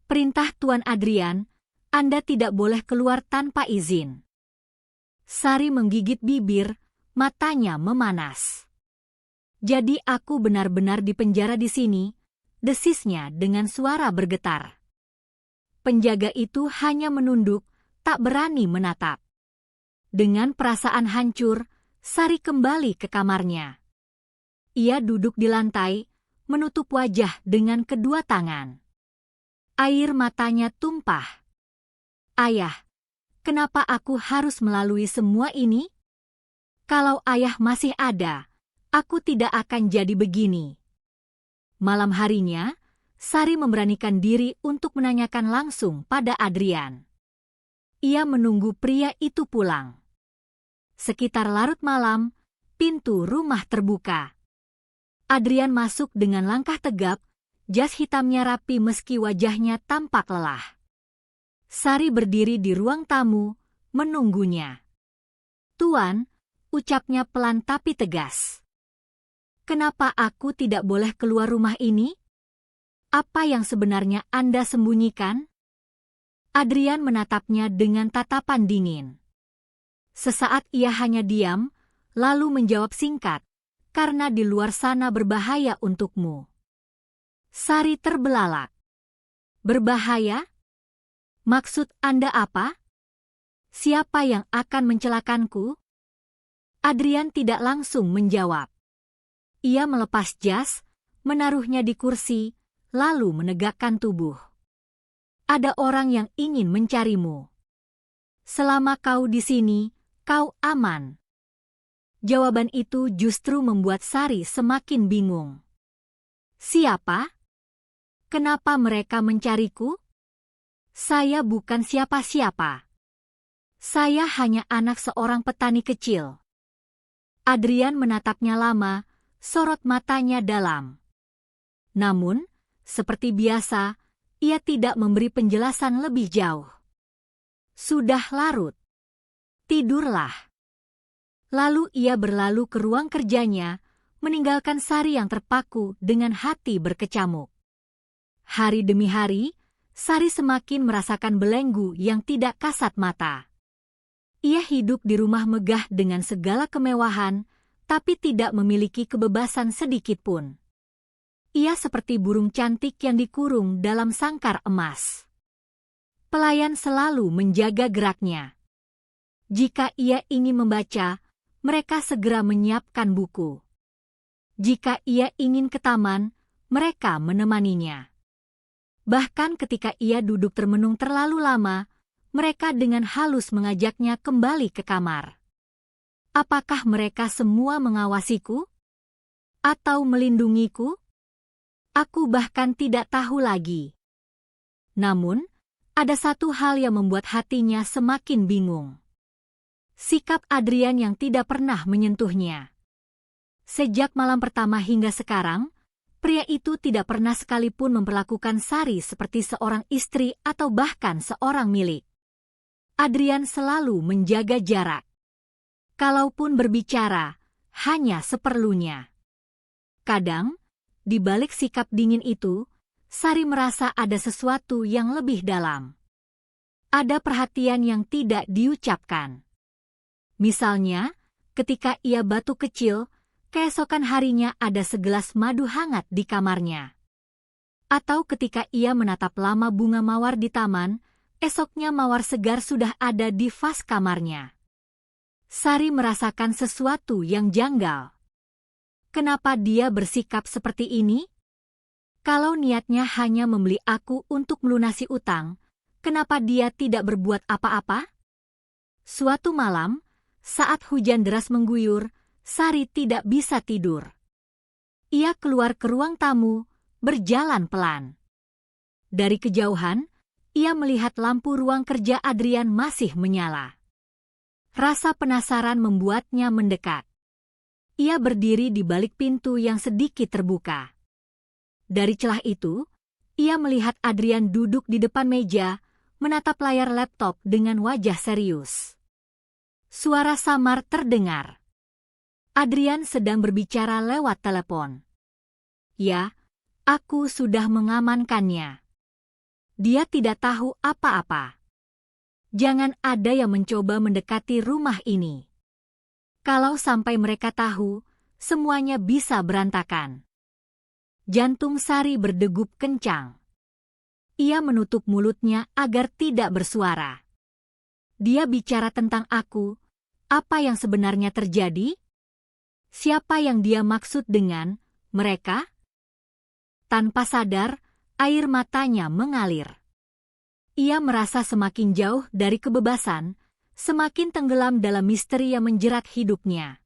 Perintah Tuan Adrian, Anda tidak boleh keluar tanpa izin." Sari menggigit bibir, matanya memanas. "Jadi aku benar-benar dipenjara di sini?" desisnya dengan suara bergetar. Penjaga itu hanya menunduk, tak berani menatap. Dengan perasaan hancur, Sari kembali ke kamarnya. Ia duduk di lantai, menutup wajah dengan kedua tangan. Air matanya tumpah. "Ayah, kenapa aku harus melalui semua ini? Kalau ayah masih ada, aku tidak akan jadi begini." Malam harinya, Sari memberanikan diri untuk menanyakan langsung pada Adrian. Ia menunggu pria itu pulang. Sekitar larut malam, pintu rumah terbuka. Adrian masuk dengan langkah tegap, jas hitamnya rapi meski wajahnya tampak lelah. Sari berdiri di ruang tamu, menunggunya. "Tuan," ucapnya pelan tapi tegas. "Kenapa aku tidak boleh keluar rumah ini? Apa yang sebenarnya Anda sembunyikan?" Adrian menatapnya dengan tatapan dingin. Sesaat ia hanya diam, lalu menjawab singkat, "Karena di luar sana berbahaya untukmu." Sari terbelalak. "Berbahaya? Maksud Anda apa? Siapa yang akan mencelakanku?" Adrian tidak langsung menjawab. Ia melepas jas, menaruhnya di kursi, lalu menegakkan tubuh. "Ada orang yang ingin mencarimu. Selama kau di sini, kau aman." Jawaban itu justru membuat Sari semakin bingung. "Siapa? Kenapa mereka mencariku? Saya bukan siapa-siapa. Saya hanya anak seorang petani kecil." Adrian menatapnya lama, sorot matanya dalam. Namun, seperti biasa, ia tidak memberi penjelasan lebih jauh. "Sudah larut. Tidurlah." Lalu ia berlalu ke ruang kerjanya, meninggalkan Sari yang terpaku dengan hati berkecamuk. Hari demi hari, Sari semakin merasakan belenggu yang tidak kasat mata. Ia hidup di rumah megah dengan segala kemewahan, tapi tidak memiliki kebebasan sedikit pun. Ia seperti burung cantik yang dikurung dalam sangkar emas. Pelayan selalu menjaga geraknya. Jika ia ingin membaca, mereka segera menyiapkan buku. Jika ia ingin ke taman, mereka menemaninya. Bahkan ketika ia duduk termenung terlalu lama, mereka dengan halus mengajaknya kembali ke kamar. Apakah mereka semua mengawasiku? Atau melindungiku? Aku bahkan tidak tahu lagi. Namun, ada satu hal yang membuat hatinya semakin bingung. Sikap Adrian yang tidak pernah menyentuhnya. Sejak malam pertama hingga sekarang, pria itu tidak pernah sekalipun memperlakukan Sari seperti seorang istri atau bahkan seorang milik. Adrian selalu menjaga jarak. Kalaupun berbicara, hanya seperlunya. Kadang, di balik sikap dingin itu, Sari merasa ada sesuatu yang lebih dalam. Ada perhatian yang tidak diucapkan. Misalnya, ketika ia batuk kecil, keesokan harinya ada segelas madu hangat di kamarnya. Atau ketika ia menatap lama bunga mawar di taman, esoknya mawar segar sudah ada di vas kamarnya. Sari merasakan sesuatu yang janggal. Kenapa dia bersikap seperti ini? Kalau niatnya hanya membeli aku untuk melunasi utang, kenapa dia tidak berbuat apa-apa? Suatu malam, saat hujan deras mengguyur, Sari tidak bisa tidur. Ia keluar ke ruang tamu, berjalan pelan. Dari kejauhan, ia melihat lampu ruang kerja Adrian masih menyala. Rasa penasaran membuatnya mendekat. Ia berdiri di balik pintu yang sedikit terbuka. Dari celah itu, ia melihat Adrian duduk di depan meja, menatap layar laptop dengan wajah serius. Suara samar terdengar. Adrian sedang berbicara lewat telepon. Ya, aku sudah mengamankannya. Dia tidak tahu apa-apa. Jangan ada yang mencoba mendekati rumah ini. Kalau sampai mereka tahu, semuanya bisa berantakan. Jantung Sari berdegup kencang. Ia menutup mulutnya agar tidak bersuara. Dia bicara tentang aku. Apa yang sebenarnya terjadi? Siapa yang dia maksud dengan mereka? Tanpa sadar, air matanya mengalir. Ia merasa semakin jauh dari kebebasan, semakin tenggelam dalam misteri yang menjerat hidupnya.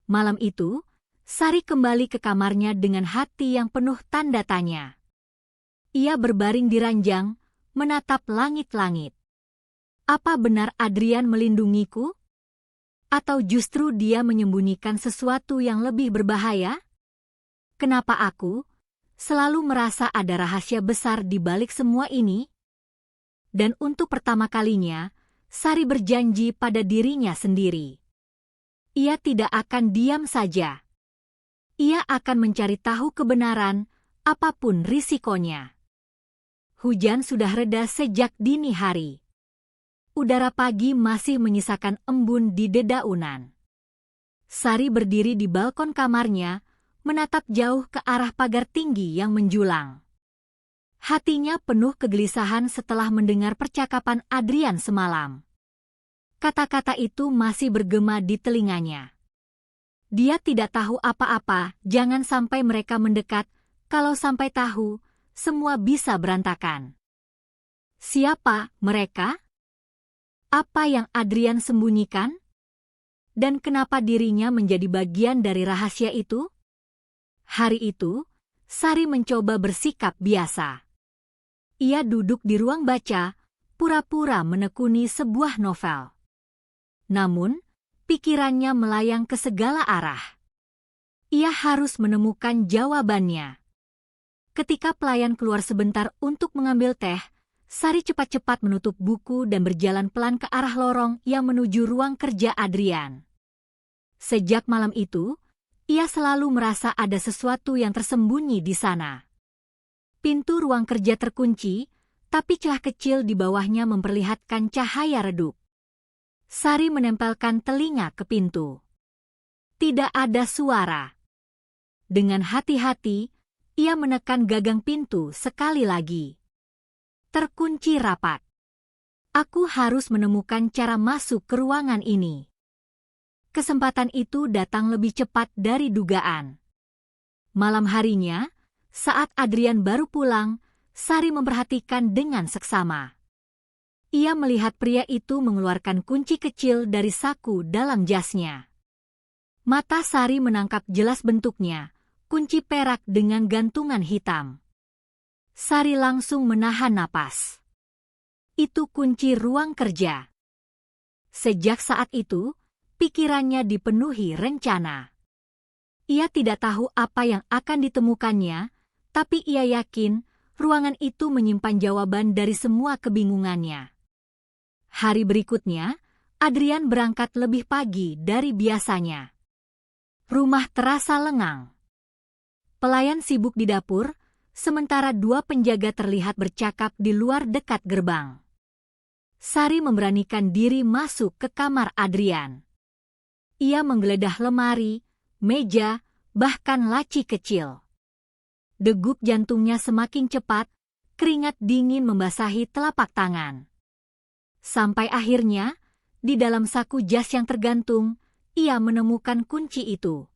Malam itu, Sari kembali ke kamarnya dengan hati yang penuh tanda tanya. Ia berbaring di ranjang, menatap langit-langit. Apa benar Adrian melindungiku? Atau justru dia menyembunyikan sesuatu yang lebih berbahaya? Kenapa aku selalu merasa ada rahasia besar di balik semua ini? Dan untuk pertama kalinya, Sari berjanji pada dirinya sendiri. Ia tidak akan diam saja. Ia akan mencari tahu kebenaran, apapun risikonya. Hujan sudah reda sejak dini hari. Udara pagi masih menyisakan embun di dedaunan. Sari berdiri di balkon kamarnya, menatap jauh ke arah pagar tinggi yang menjulang. Hatinya penuh kegelisahan setelah mendengar percakapan Adrian semalam. Kata-kata itu masih bergema di telinganya. Dia tidak tahu apa-apa, jangan sampai mereka mendekat, kalau sampai tahu, semua bisa berantakan. Siapa mereka? Apa yang Adrian sembunyikan? Dan kenapa dirinya menjadi bagian dari rahasia itu? Hari itu, Sari mencoba bersikap biasa. Ia duduk di ruang baca, pura-pura menekuni sebuah novel. Namun, pikirannya melayang ke segala arah. Ia harus menemukan jawabannya. Ketika pelayan keluar sebentar untuk mengambil teh, Sari cepat-cepat menutup buku dan berjalan pelan ke arah lorong yang menuju ruang kerja Adrian. Sejak malam itu, ia selalu merasa ada sesuatu yang tersembunyi di sana. Pintu ruang kerja terkunci, tapi celah kecil di bawahnya memperlihatkan cahaya redup. Sari menempelkan telinga ke pintu. Tidak ada suara. Dengan hati-hati, ia menekan gagang pintu sekali lagi. Terkunci rapat. Aku harus menemukan cara masuk ke ruangan ini. Kesempatan itu datang lebih cepat dari dugaan. Malam harinya, saat Adrian baru pulang, Sari memperhatikan dengan seksama. Ia melihat pria itu mengeluarkan kunci kecil dari saku dalam jasnya. Mata Sari menangkap jelas bentuknya, kunci perak dengan gantungan hitam. Sari langsung menahan napas. Itu kunci ruang kerja. Sejak saat itu, pikirannya dipenuhi rencana. Ia tidak tahu apa yang akan ditemukannya, tapi ia yakin ruangan itu menyimpan jawaban dari semua kebingungannya. Hari berikutnya, Adrian berangkat lebih pagi dari biasanya. Rumah terasa lengang. Pelayan sibuk di dapur, sementara dua penjaga terlihat bercakap di luar dekat gerbang. Sari memberanikan diri masuk ke kamar Adrian. Ia menggeledah lemari, meja, bahkan laci kecil. Degup jantungnya semakin cepat, keringat dingin membasahi telapak tangan. Sampai akhirnya, di dalam saku jas yang tergantung, ia menemukan kunci itu.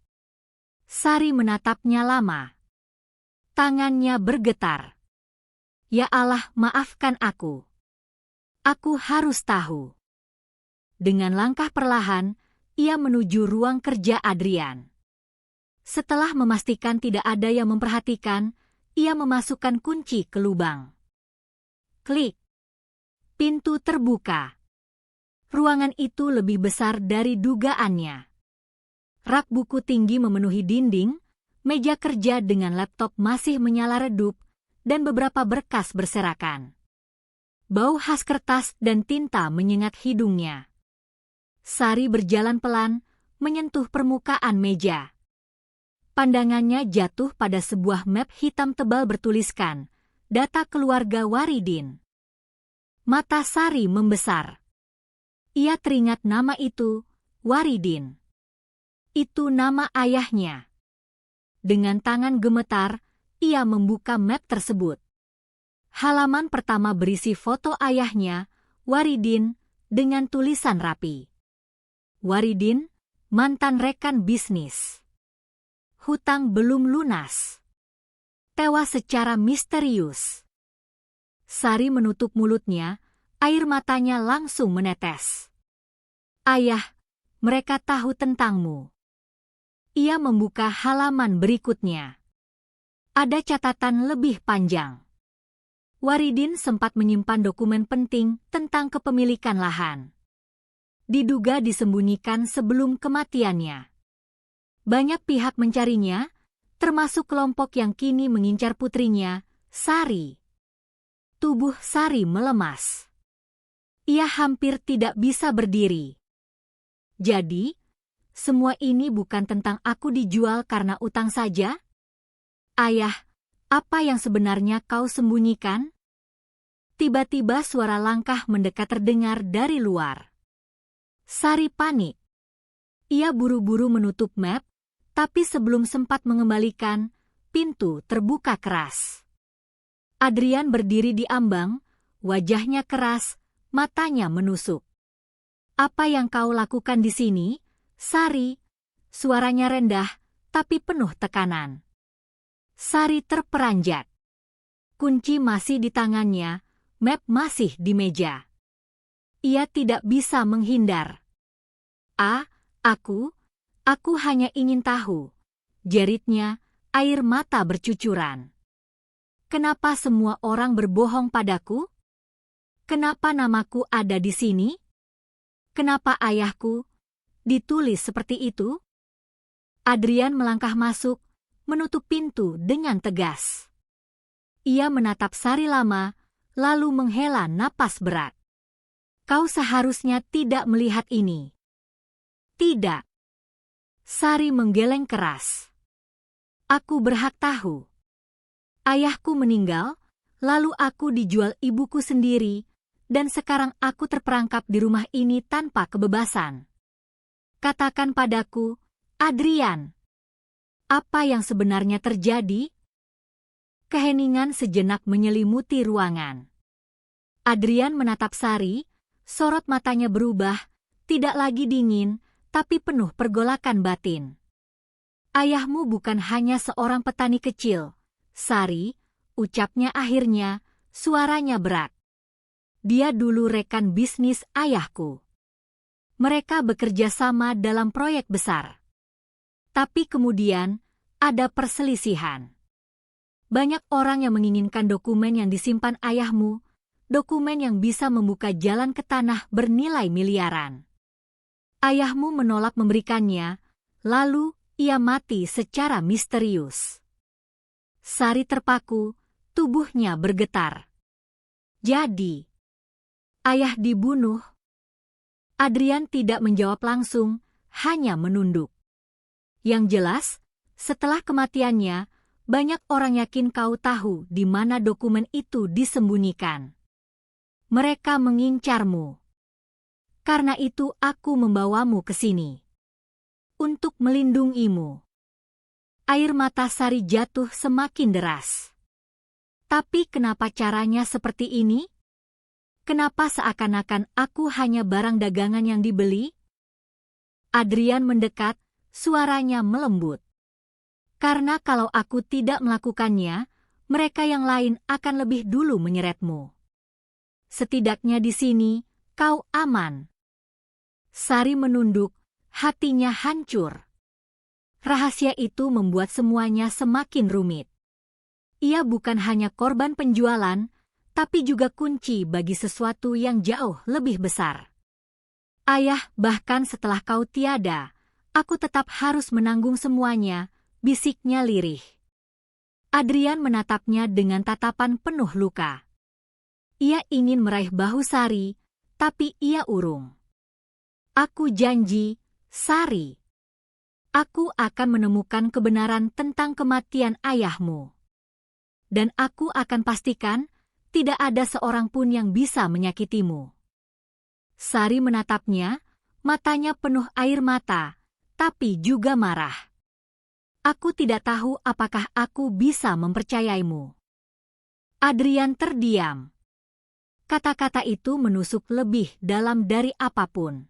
Sari menatapnya lama. Tangannya bergetar. Ya Allah, maafkan aku. Aku harus tahu. Dengan langkah perlahan, ia menuju ruang kerja Adrian. Setelah memastikan tidak ada yang memperhatikan, ia memasukkan kunci ke lubang. Klik. Pintu terbuka. Ruangan itu lebih besar dari dugaannya. Rak buku tinggi memenuhi dinding, meja kerja dengan laptop masih menyala redup, dan beberapa berkas berserakan. Bau khas kertas dan tinta menyengat hidungnya. Sari berjalan pelan, menyentuh permukaan meja. Pandangannya jatuh pada sebuah map hitam tebal bertuliskan, data keluarga Waridin. Mata Sari membesar. Ia teringat nama itu, Waridin. Itu nama ayahnya. Dengan tangan gemetar, ia membuka map tersebut. Halaman pertama berisi foto ayahnya, Waridin, dengan tulisan rapi. Waridin, mantan rekan bisnis. Hutang belum lunas. Tewas secara misterius. Sari menutup mulutnya, air matanya langsung menetes. Ayah, mereka tahu tentangmu. Ia membuka halaman berikutnya. Ada catatan lebih panjang. Waridin sempat menyimpan dokumen penting tentang kepemilikan lahan. Diduga disembunyikan sebelum kematiannya. Banyak pihak mencarinya, termasuk kelompok yang kini mengincar putrinya, Sari. Tubuh Sari melemas. Ia hampir tidak bisa berdiri. Jadi, semua ini bukan tentang aku dijual karena utang saja? Ayah, apa yang sebenarnya kau sembunyikan? Tiba-tiba suara langkah mendekat terdengar dari luar. Sari panik. Ia buru-buru menutup map, tapi sebelum sempat mengembalikan, pintu terbuka keras. Adrian berdiri di ambang, wajahnya keras, matanya menusuk. Apa yang kau lakukan di sini, Sari? Suaranya rendah, tapi penuh tekanan. Sari terperanjat. Kunci masih di tangannya, map masih di meja. Ia tidak bisa menghindar. Aku hanya ingin tahu. Jeritnya, air mata bercucuran. Kenapa semua orang berbohong padaku? Kenapa namaku ada di sini? Kenapa ayahku ditulis seperti itu? Adrian melangkah masuk, menutup pintu dengan tegas. Ia menatap Sari lama, lalu menghela napas berat. Kau seharusnya tidak melihat ini. Tidak. Sari menggeleng keras. Aku berhak tahu. Ayahku meninggal, lalu aku dijual ibuku sendiri, dan sekarang aku terperangkap di rumah ini tanpa kebebasan. Katakan padaku, Adrian, apa yang sebenarnya terjadi? Keheningan sejenak menyelimuti ruangan. Adrian menatap Sari, sorot matanya berubah, tidak lagi dingin, tapi penuh pergolakan batin. Ayahmu bukan hanya seorang petani kecil, Sari, ucapnya akhirnya, suaranya berat. Dia dulu rekan bisnis ayahku. Mereka bekerja sama dalam proyek besar. Tapi kemudian, ada perselisihan. Banyak orang yang menginginkan dokumen yang disimpan ayahmu, dokumen yang bisa membuka jalan ke tanah bernilai miliaran. Ayahmu menolak memberikannya, lalu ia mati secara misterius. Sari terpaku, tubuhnya bergetar. Jadi, ayah dibunuh? Adrian tidak menjawab langsung, hanya menunduk. Yang jelas, setelah kematiannya, banyak orang yakin kau tahu di mana dokumen itu disembunyikan. Mereka mengincarmu. Karena itu aku membawamu ke sini. Untuk melindungimu. Air mata Sari jatuh semakin deras. Tapi kenapa caranya seperti ini? Kenapa seakan-akan aku hanya barang dagangan yang dibeli? Adrian mendekat, suaranya melembut. Karena kalau aku tidak melakukannya, mereka yang lain akan lebih dulu menyeretmu. Setidaknya di sini, kau aman. Sari menunduk, hatinya hancur. Rahasia itu membuat semuanya semakin rumit. Ia bukan hanya korban penjualan, tapi juga kunci bagi sesuatu yang jauh lebih besar. Ayah, bahkan setelah kau tiada, aku tetap harus menanggung semuanya, bisiknya lirih. Adrian menatapnya dengan tatapan penuh luka. Ia ingin meraih bahu Sari, tapi ia urung. Aku janji, Sari. Aku akan menemukan kebenaran tentang kematian ayahmu. Dan aku akan pastikan, tidak ada seorang pun yang bisa menyakitimu. Sari menatapnya, matanya penuh air mata, tapi juga marah. Aku tidak tahu apakah aku bisa mempercayaimu. Adrian terdiam. Kata-kata itu menusuk lebih dalam dari apapun.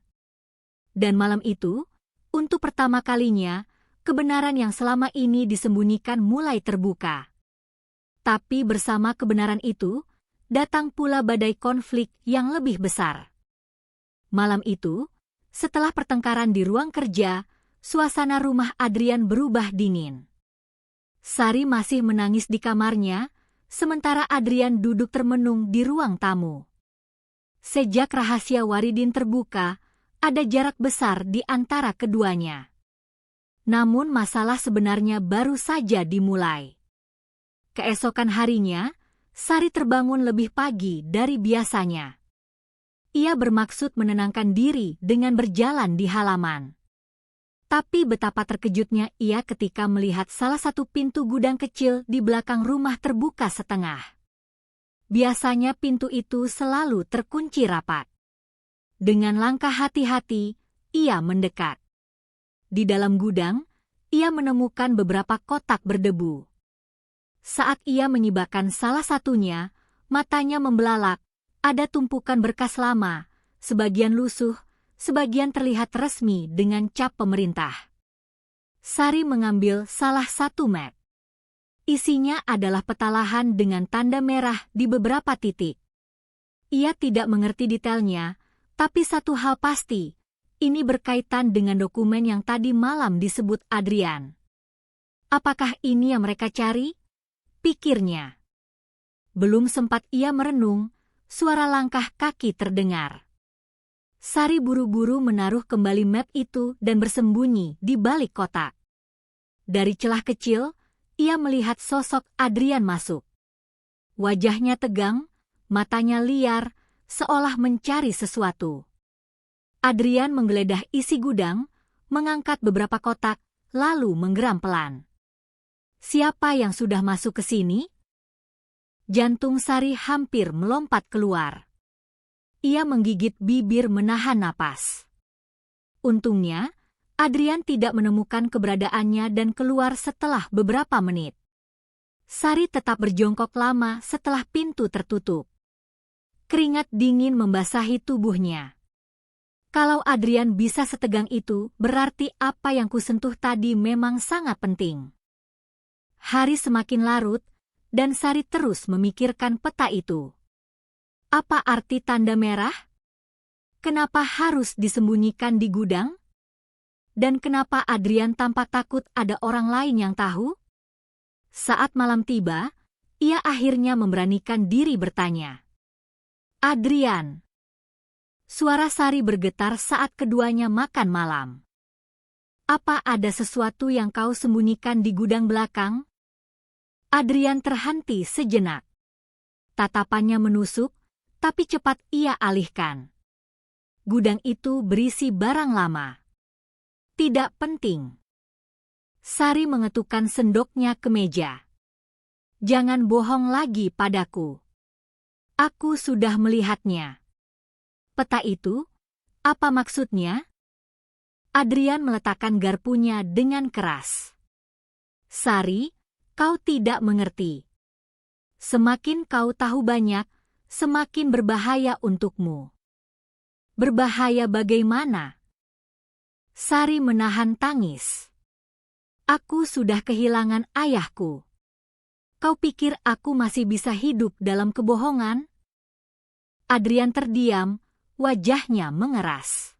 Dan malam itu, untuk pertama kalinya, kebenaran yang selama ini disembunyikan mulai terbuka. Tapi bersama kebenaran itu, datang pula badai konflik yang lebih besar. Malam itu, setelah pertengkaran di ruang kerja, suasana rumah Adrian berubah dingin. Sari masih menangis di kamarnya, sementara Adrian duduk termenung di ruang tamu. Sejak rahasia Waridin terbuka, ada jarak besar di antara keduanya. Namun masalah sebenarnya baru saja dimulai. Keesokan harinya, Sari terbangun lebih pagi dari biasanya. Ia bermaksud menenangkan diri dengan berjalan di halaman. Tapi betapa terkejutnya ia ketika melihat salah satu pintu gudang kecil di belakang rumah terbuka setengah. Biasanya pintu itu selalu terkunci rapat. Dengan langkah hati-hati, ia mendekat. Di dalam gudang, ia menemukan beberapa kotak berdebu. Saat ia menyibakkan salah satunya, matanya membelalak, ada tumpukan berkas lama, sebagian lusuh, sebagian terlihat resmi dengan cap pemerintah. Sari mengambil salah satu map. Isinya adalah petalahan dengan tanda merah di beberapa titik. Ia tidak mengerti detailnya, tapi satu hal pasti, ini berkaitan dengan dokumen yang tadi malam disebut Adrian. Apakah ini yang mereka cari? Pikirnya. Belum sempat ia merenung, suara langkah kaki terdengar. Sari buru-buru menaruh kembali map itu dan bersembunyi di balik kotak. Dari celah kecil, ia melihat sosok Adrian masuk. Wajahnya tegang, matanya liar, seolah mencari sesuatu. Adrian menggeledah isi gudang, mengangkat beberapa kotak, lalu menggeram pelan. Siapa yang sudah masuk ke sini? Jantung Sari hampir melompat keluar. Ia menggigit bibir menahan napas. Untungnya, Adrian tidak menemukan keberadaannya dan keluar setelah beberapa menit. Sari tetap berjongkok lama setelah pintu tertutup. Keringat dingin membasahi tubuhnya. Kalau Adrian bisa setegang itu, berarti apa yang kusentuh tadi memang sangat penting. Hari semakin larut, dan Sari terus memikirkan peta itu. Apa arti tanda merah? Kenapa harus disembunyikan di gudang? Dan kenapa Adrian tampak takut ada orang lain yang tahu? Saat malam tiba, ia akhirnya memberanikan diri bertanya. Adrian. Suara Sari bergetar saat keduanya makan malam. Apa ada sesuatu yang kau sembunyikan di gudang belakang? Adrian terhenti sejenak. Tatapannya menusuk, tapi cepat ia alihkan. Gudang itu berisi barang lama. Tidak penting. Sari mengetukkan sendoknya ke meja. Jangan bohong lagi padaku. Aku sudah melihatnya. Peta itu, apa maksudnya? Adrian meletakkan garpunya dengan keras. Sari, kau tidak mengerti. Semakin kau tahu banyak, semakin berbahaya untukmu. Berbahaya bagaimana? Sari menahan tangis. Aku sudah kehilangan ayahku. Kau pikir aku masih bisa hidup dalam kebohongan? Adrian terdiam, wajahnya mengeras.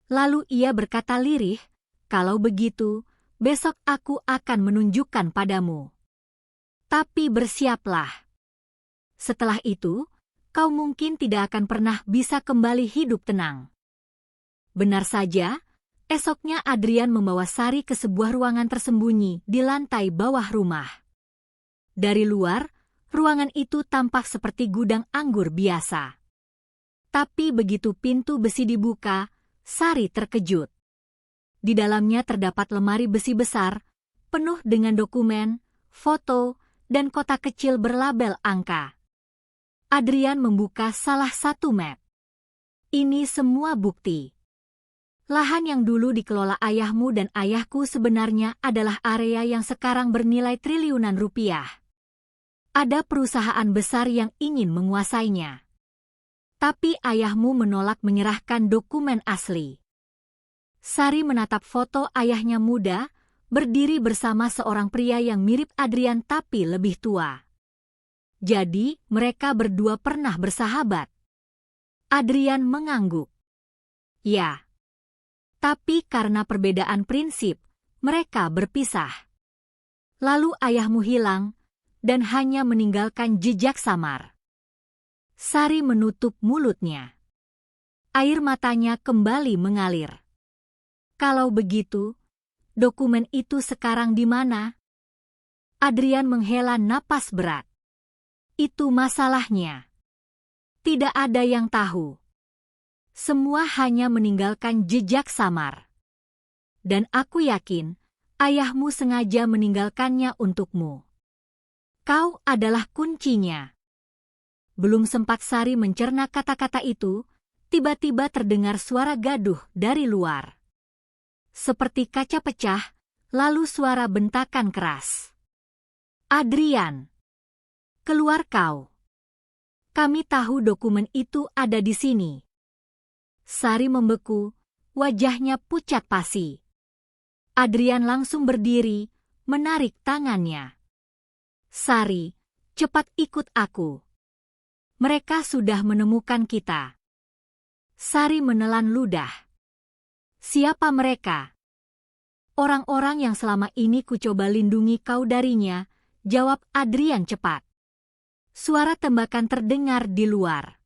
Lalu ia berkata lirih, kalau begitu, besok aku akan menunjukkan padamu. Tapi bersiaplah. Setelah itu, kau mungkin tidak akan pernah bisa kembali hidup tenang. Benar saja, esoknya Adrian membawa Sari ke sebuah ruangan tersembunyi di lantai bawah rumah. Dari luar, ruangan itu tampak seperti gudang anggur biasa. Tapi begitu pintu besi dibuka, Sari terkejut. Di dalamnya terdapat lemari besi besar, penuh dengan dokumen, foto, dan kotak kecil berlabel angka. Adrian membuka salah satu map. Ini semua bukti. Lahan yang dulu dikelola ayahmu dan ayahku sebenarnya adalah area yang sekarang bernilai triliunan rupiah. Ada perusahaan besar yang ingin menguasainya. Tapi ayahmu menolak menyerahkan dokumen asli. Sari menatap foto ayahnya muda, berdiri bersama seorang pria yang mirip Adrian tapi lebih tua. Jadi, mereka berdua pernah bersahabat. Adrian mengangguk. Ya. Tapi karena perbedaan prinsip, mereka berpisah. Lalu ayahmu hilang, dan hanya meninggalkan jejak samar. Sari menutup mulutnya. Air matanya kembali mengalir. Kalau begitu, dokumen itu sekarang di mana? Adrian menghela napas berat. Itu masalahnya. Tidak ada yang tahu. Semua hanya meninggalkan jejak samar. Dan aku yakin, ayahmu sengaja meninggalkannya untukmu. Kau adalah kuncinya. Belum sempat Sari mencerna kata-kata itu, tiba-tiba terdengar suara gaduh dari luar. Seperti kaca pecah, lalu suara bentakan keras. Adrian, keluar kau. Kami tahu dokumen itu ada di sini. Sari membeku, wajahnya pucat pasi. Adrian langsung berdiri, menarik tangannya. Sari, cepat ikut aku. Mereka sudah menemukan kita. Sari menelan ludah. Siapa mereka? Orang-orang yang selama ini kucoba lindungi kau darinya, jawab Adrian cepat. Suara tembakan terdengar di luar.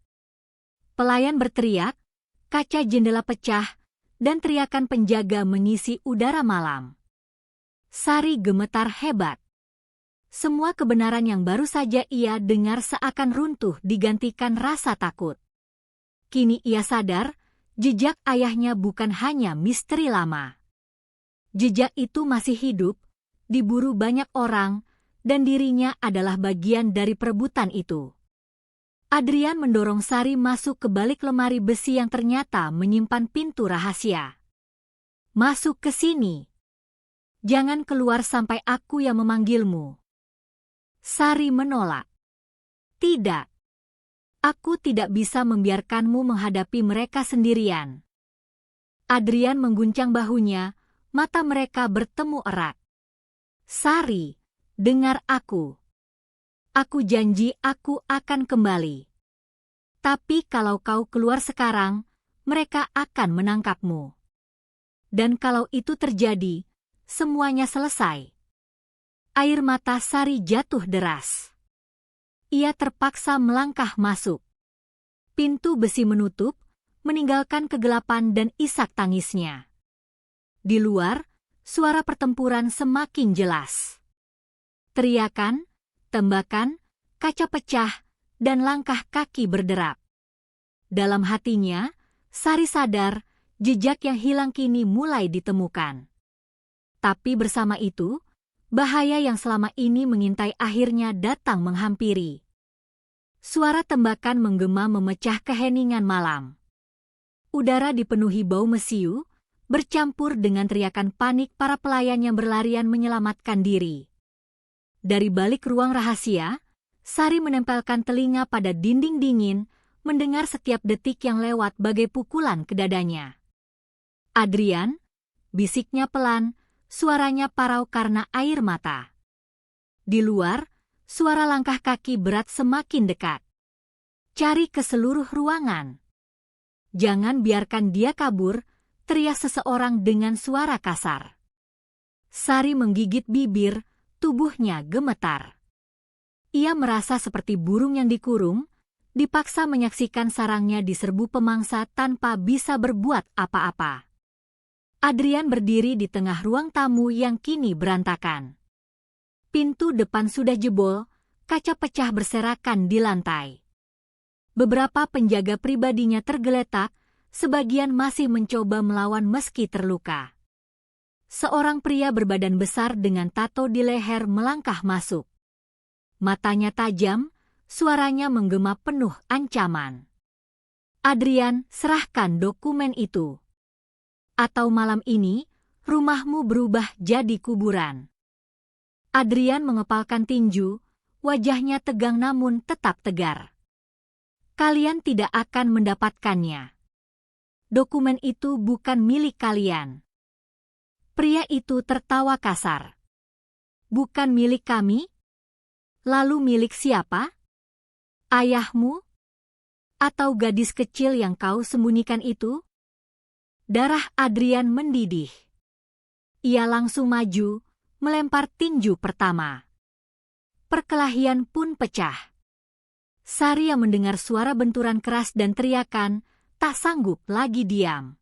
Pelayan berteriak, kaca jendela pecah, dan teriakan penjaga mengisi udara malam. Sari gemetar hebat. Semua kebenaran yang baru saja ia dengar seakan runtuh digantikan rasa takut. Kini ia sadar, jejak ayahnya bukan hanya misteri lama. Jejak itu masih hidup, diburu banyak orang, dan dirinya adalah bagian dari perebutan itu. Adrian mendorong Sari masuk ke balik lemari besi yang ternyata menyimpan pintu rahasia. Masuk ke sini. Jangan keluar sampai aku yang memanggilmu. Sari menolak. Tidak. Aku tidak bisa membiarkanmu menghadapi mereka sendirian. Adrian mengguncang bahunya, mata mereka bertemu erat. Sari, dengar aku. Aku janji aku akan kembali. Tapi kalau kau keluar sekarang, mereka akan menangkapmu. Dan kalau itu terjadi, semuanya selesai. Air mata Sari jatuh deras. Ia terpaksa melangkah masuk. Pintu besi menutup, meninggalkan kegelapan dan isak tangisnya. Di luar, suara pertempuran semakin jelas. Teriakan, tembakan, kaca pecah, dan langkah kaki berderap. Dalam hatinya, Sari sadar jejak yang hilang kini mulai ditemukan. Tapi bersama itu, bahaya yang selama ini mengintai akhirnya datang menghampiri. Suara tembakan menggema memecah keheningan malam. Udara dipenuhi bau mesiu, bercampur dengan teriakan panik para pelayan yang berlarian menyelamatkan diri. Dari balik ruang rahasia, Sari menempelkan telinga pada dinding dingin, mendengar setiap detik yang lewat bagai pukulan ke dadanya. Adrian, bisiknya pelan, suaranya parau karena air mata. Di luar, suara langkah kaki berat semakin dekat. Cari ke seluruh ruangan. Jangan biarkan dia kabur, teriak seseorang dengan suara kasar. Sari menggigit bibir, tubuhnya gemetar. Ia merasa seperti burung yang dikurung, dipaksa menyaksikan sarangnya diserbu pemangsa tanpa bisa berbuat apa-apa. Adrian berdiri di tengah ruang tamu yang kini berantakan. Pintu depan sudah jebol, kaca pecah berserakan di lantai. Beberapa penjaga pribadinya tergeletak, sebagian masih mencoba melawan meski terluka. Seorang pria berbadan besar dengan tato di leher melangkah masuk. Matanya tajam, suaranya menggema penuh ancaman. Adrian, serahkan dokumen itu. Atau malam ini, rumahmu berubah jadi kuburan. Adrian mengepalkan tinju, wajahnya tegang namun tetap tegar. Kalian tidak akan mendapatkannya. Dokumen itu bukan milik kalian. Pria itu tertawa kasar. Bukan milik kami? Lalu milik siapa? Ayahmu? Atau gadis kecil yang kau sembunyikan itu? Darah Adrian mendidih. Ia langsung maju, melempar tinju pertama. Perkelahian pun pecah. Sari yang mendengar suara benturan keras dan teriakan, tak sanggup lagi diam.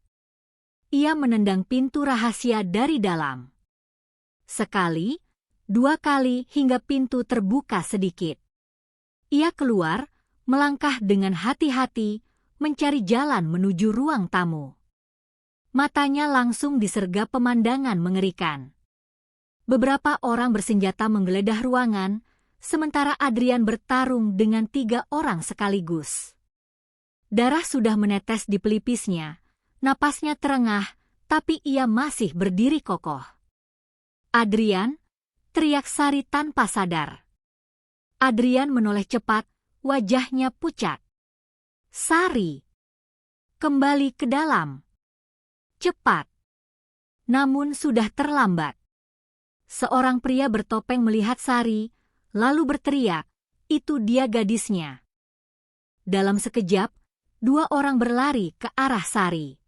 Ia menendang pintu rahasia dari dalam. Sekali, dua kali hingga pintu terbuka sedikit. Ia keluar, melangkah dengan hati-hati, mencari jalan menuju ruang tamu. Matanya langsung disergap pemandangan mengerikan. Beberapa orang bersenjata menggeledah ruangan, sementara Adrian bertarung dengan 3 orang sekaligus. Darah sudah menetes di pelipisnya, napasnya terengah, tapi ia masih berdiri kokoh. Adrian, teriak Sari tanpa sadar. Adrian menoleh cepat, wajahnya pucat. Sari, kembali ke dalam. Cepat. Namun sudah terlambat. Seorang pria bertopeng melihat Sari, lalu berteriak, itu dia gadisnya. Dalam sekejap, 2 orang berlari ke arah Sari.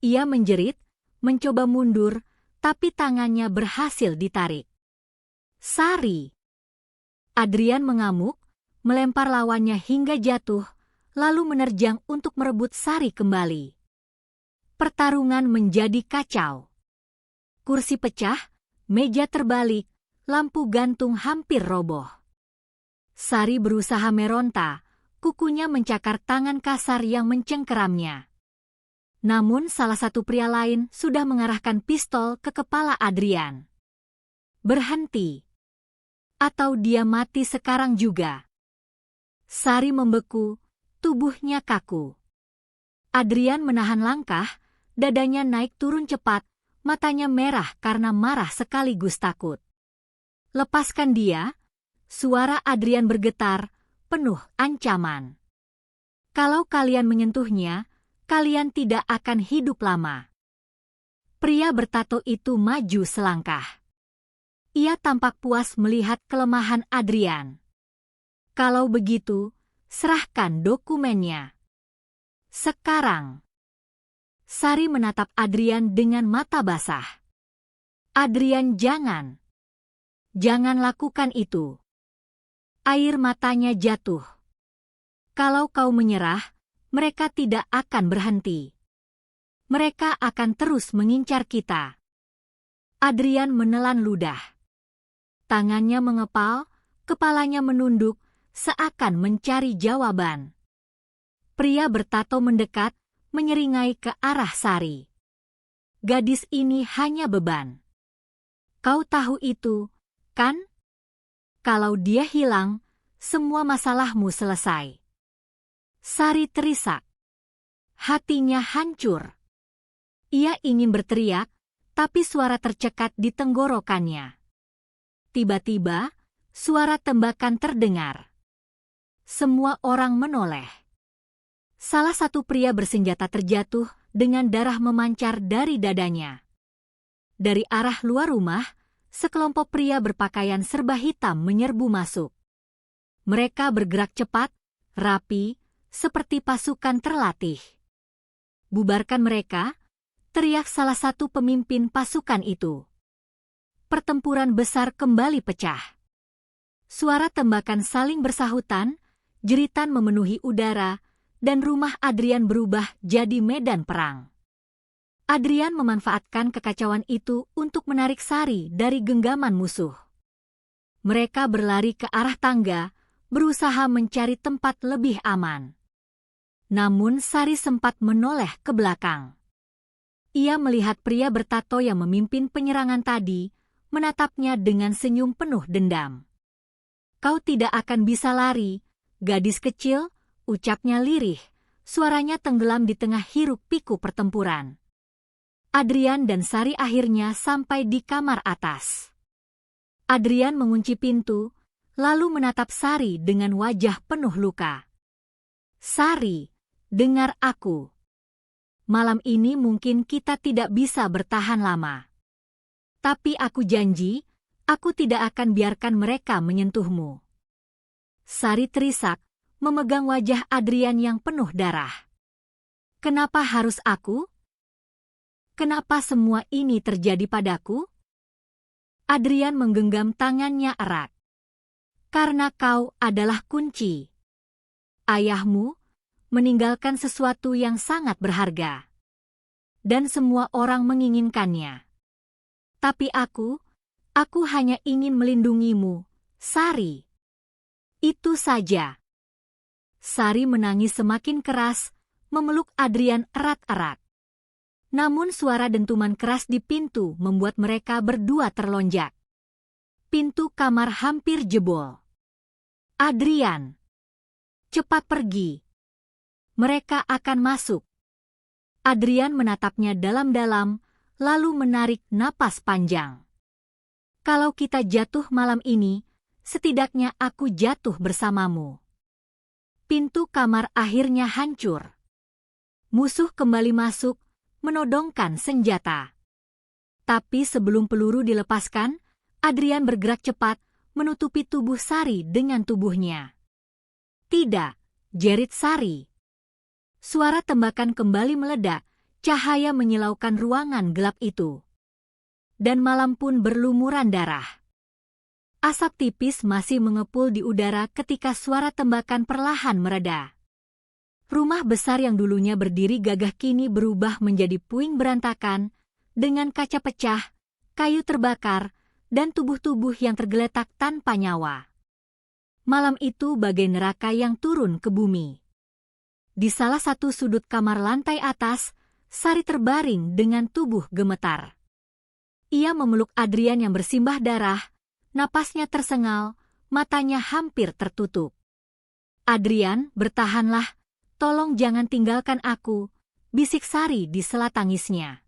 Ia menjerit, mencoba mundur, tapi tangannya berhasil ditarik. Sari. Adrian mengamuk, melempar lawannya hingga jatuh, lalu menerjang untuk merebut Sari kembali. Pertarungan menjadi kacau. Kursi pecah, meja terbalik, lampu gantung hampir roboh. Sari berusaha meronta, kukunya mencakar tangan kasar yang mencengkeramnya. Namun salah satu pria lain sudah mengarahkan pistol ke kepala Adrian. Berhenti. Atau dia mati sekarang juga. Sari membeku, tubuhnya kaku. Adrian menahan langkah, dadanya naik turun cepat, matanya merah karena marah sekaligus takut. "Lepaskan dia!" Suara Adrian bergetar, penuh ancaman. "Kalau kalian menyentuhnya, kalian tidak akan hidup lama." Pria bertato itu maju selangkah. Ia tampak puas melihat kelemahan Adrian. "Kalau begitu, serahkan dokumennya sekarang." Sari menatap Adrian dengan mata basah. "Adrian, jangan. Jangan lakukan itu." Air matanya jatuh. "Kalau kau menyerah, mereka tidak akan berhenti. Mereka akan terus mengincar kita." Adrian menelan ludah. Tangannya mengepal, kepalanya menunduk, seakan mencari jawaban. Pria bertato mendekat, menyeringai ke arah Sari. "Gadis ini hanya beban. Kau tahu itu, kan? Kalau dia hilang, semua masalahmu selesai." Sari terisak. Hatinya hancur. Ia ingin berteriak, tapi suara tercekat di tenggorokannya. Tiba-tiba, suara tembakan terdengar. Semua orang menoleh. Salah satu pria bersenjata terjatuh dengan darah memancar dari dadanya. Dari arah luar rumah, sekelompok pria berpakaian serba hitam menyerbu masuk. Mereka bergerak cepat, rapi, seperti pasukan terlatih. "Bubarkan mereka!" teriak salah satu pemimpin pasukan itu. Pertempuran besar kembali pecah. Suara tembakan saling bersahutan, jeritan memenuhi udara, dan rumah Adrian berubah jadi medan perang. Adrian memanfaatkan kekacauan itu untuk menarik Sari dari genggaman musuh. Mereka berlari ke arah tangga, berusaha mencari tempat lebih aman. Namun Sari sempat menoleh ke belakang. Ia melihat pria bertato yang memimpin penyerangan tadi, menatapnya dengan senyum penuh dendam. "Kau tidak akan bisa lari, gadis kecil," ucapnya lirih, suaranya tenggelam di tengah hiruk-pikuk pertempuran. Adrian dan Sari akhirnya sampai di kamar atas. Adrian mengunci pintu, lalu menatap Sari dengan wajah penuh luka. "Sari, dengar aku. Malam ini mungkin kita tidak bisa bertahan lama. Tapi aku janji, aku tidak akan biarkan mereka menyentuhmu." Sari terisak, memegang wajah Adrian yang penuh darah. "Kenapa harus aku? Kenapa semua ini terjadi padaku?" Adrian menggenggam tangannya erat. "Karena kau adalah kunci. Ayahmu meninggalkan sesuatu yang sangat berharga. Dan semua orang menginginkannya. Tapi aku hanya ingin melindungimu, Sari. Itu saja." Sari menangis semakin keras, memeluk Adrian erat-erat. Namun suara dentuman keras di pintu membuat mereka berdua terlonjak. Pintu kamar hampir jebol. "Adrian, cepat pergi. Mereka akan masuk." Adrian menatapnya dalam-dalam, lalu menarik napas panjang. "Kalau kita jatuh malam ini, setidaknya aku jatuh bersamamu." Pintu kamar akhirnya hancur. Musuh kembali masuk, menodongkan senjata. Tapi sebelum peluru dilepaskan, Adrian bergerak cepat, menutupi tubuh Sari dengan tubuhnya. "Tidak," jerit Sari. Suara tembakan kembali meledak, cahaya menyilaukan ruangan gelap itu. Dan malam pun berlumuran darah. Asap tipis masih mengepul di udara ketika suara tembakan perlahan mereda. Rumah besar yang dulunya berdiri gagah kini berubah menjadi puing berantakan, dengan kaca pecah, kayu terbakar, dan tubuh-tubuh yang tergeletak tanpa nyawa. Malam itu bagai neraka yang turun ke bumi. Di salah satu sudut kamar lantai atas, Sari terbaring dengan tubuh gemetar. Ia memeluk Adrian yang bersimbah darah, napasnya tersengal, matanya hampir tertutup. "Adrian, bertahanlah, tolong jangan tinggalkan aku," bisik Sari di sela tangisnya.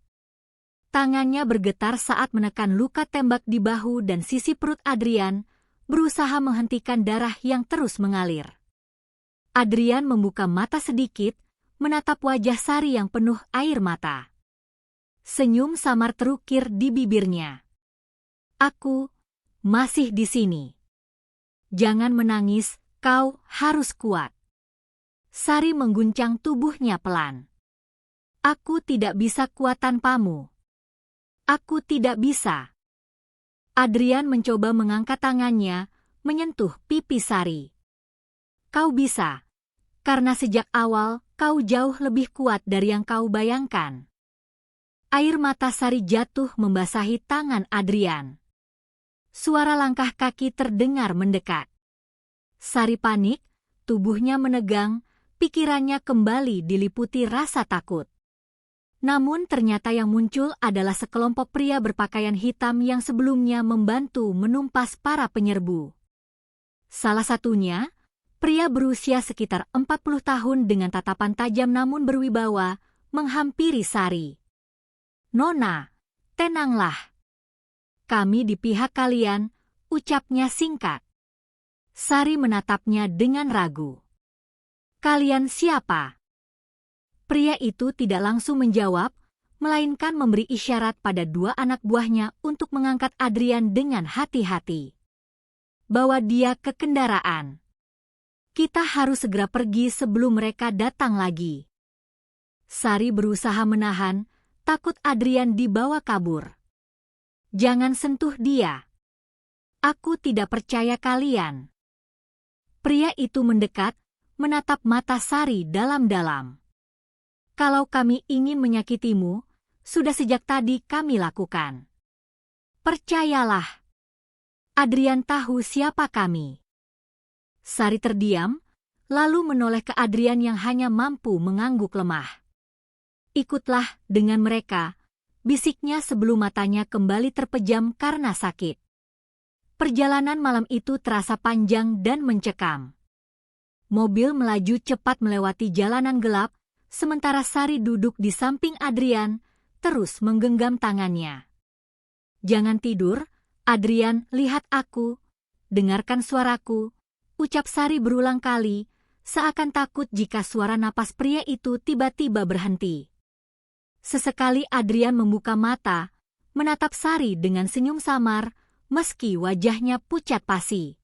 Tangannya bergetar saat menekan luka tembak di bahu dan sisi perut Adrian, berusaha menghentikan darah yang terus mengalir. Adrian membuka mata sedikit, menatap wajah Sari yang penuh air mata. Senyum samar terukir di bibirnya. Aku masih di sini. Jangan menangis, kau harus kuat. Sari mengguncang tubuhnya pelan. Aku tidak bisa kuat tanpamu. Aku tidak bisa. Adrian mencoba mengangkat tangannya, menyentuh pipi Sari. Kau bisa, karena sejak awal kau jauh lebih kuat dari yang kau bayangkan. Air mata Sari jatuh membasahi tangan Adrian. Suara langkah kaki terdengar mendekat. Sari panik, tubuhnya menegang, pikirannya kembali diliputi rasa takut. Namun ternyata yang muncul adalah sekelompok pria berpakaian hitam yang sebelumnya membantu menumpas para penyerbu. Salah satunya, pria berusia sekitar 40 tahun dengan tatapan tajam namun berwibawa, menghampiri Sari. Nona, tenanglah. Kami di pihak kalian, ucapnya singkat. Sari menatapnya dengan ragu. Kalian siapa? Pria itu tidak langsung menjawab, melainkan memberi isyarat pada dua anak buahnya untuk mengangkat Adrian dengan hati-hati. Bawa dia ke kendaraan. Kita harus segera pergi sebelum mereka datang lagi. Sari berusaha menahan, takut Adrian dibawa kabur. Jangan sentuh dia. Aku tidak percaya kalian. Pria itu mendekat, menatap mata Sari dalam-dalam. Kalau kami ingin menyakitimu, sudah sejak tadi kami lakukan. Percayalah. Adrian tahu siapa kami. Sari terdiam, lalu menoleh ke Adrian yang hanya mampu mengangguk lemah. Ikutlah dengan mereka, bisiknya sebelum matanya kembali terpejam karena sakit. Perjalanan malam itu terasa panjang dan mencekam. Mobil melaju cepat melewati jalanan gelap, sementara Sari duduk di samping Adrian, terus menggenggam tangannya. Jangan tidur, Adrian, lihat aku, dengarkan suaraku, ucap Sari berulang kali, seakan takut jika suara napas pria itu tiba-tiba berhenti. Sesekali Adrian membuka mata, menatap Sari dengan senyum samar, meski wajahnya pucat pasi.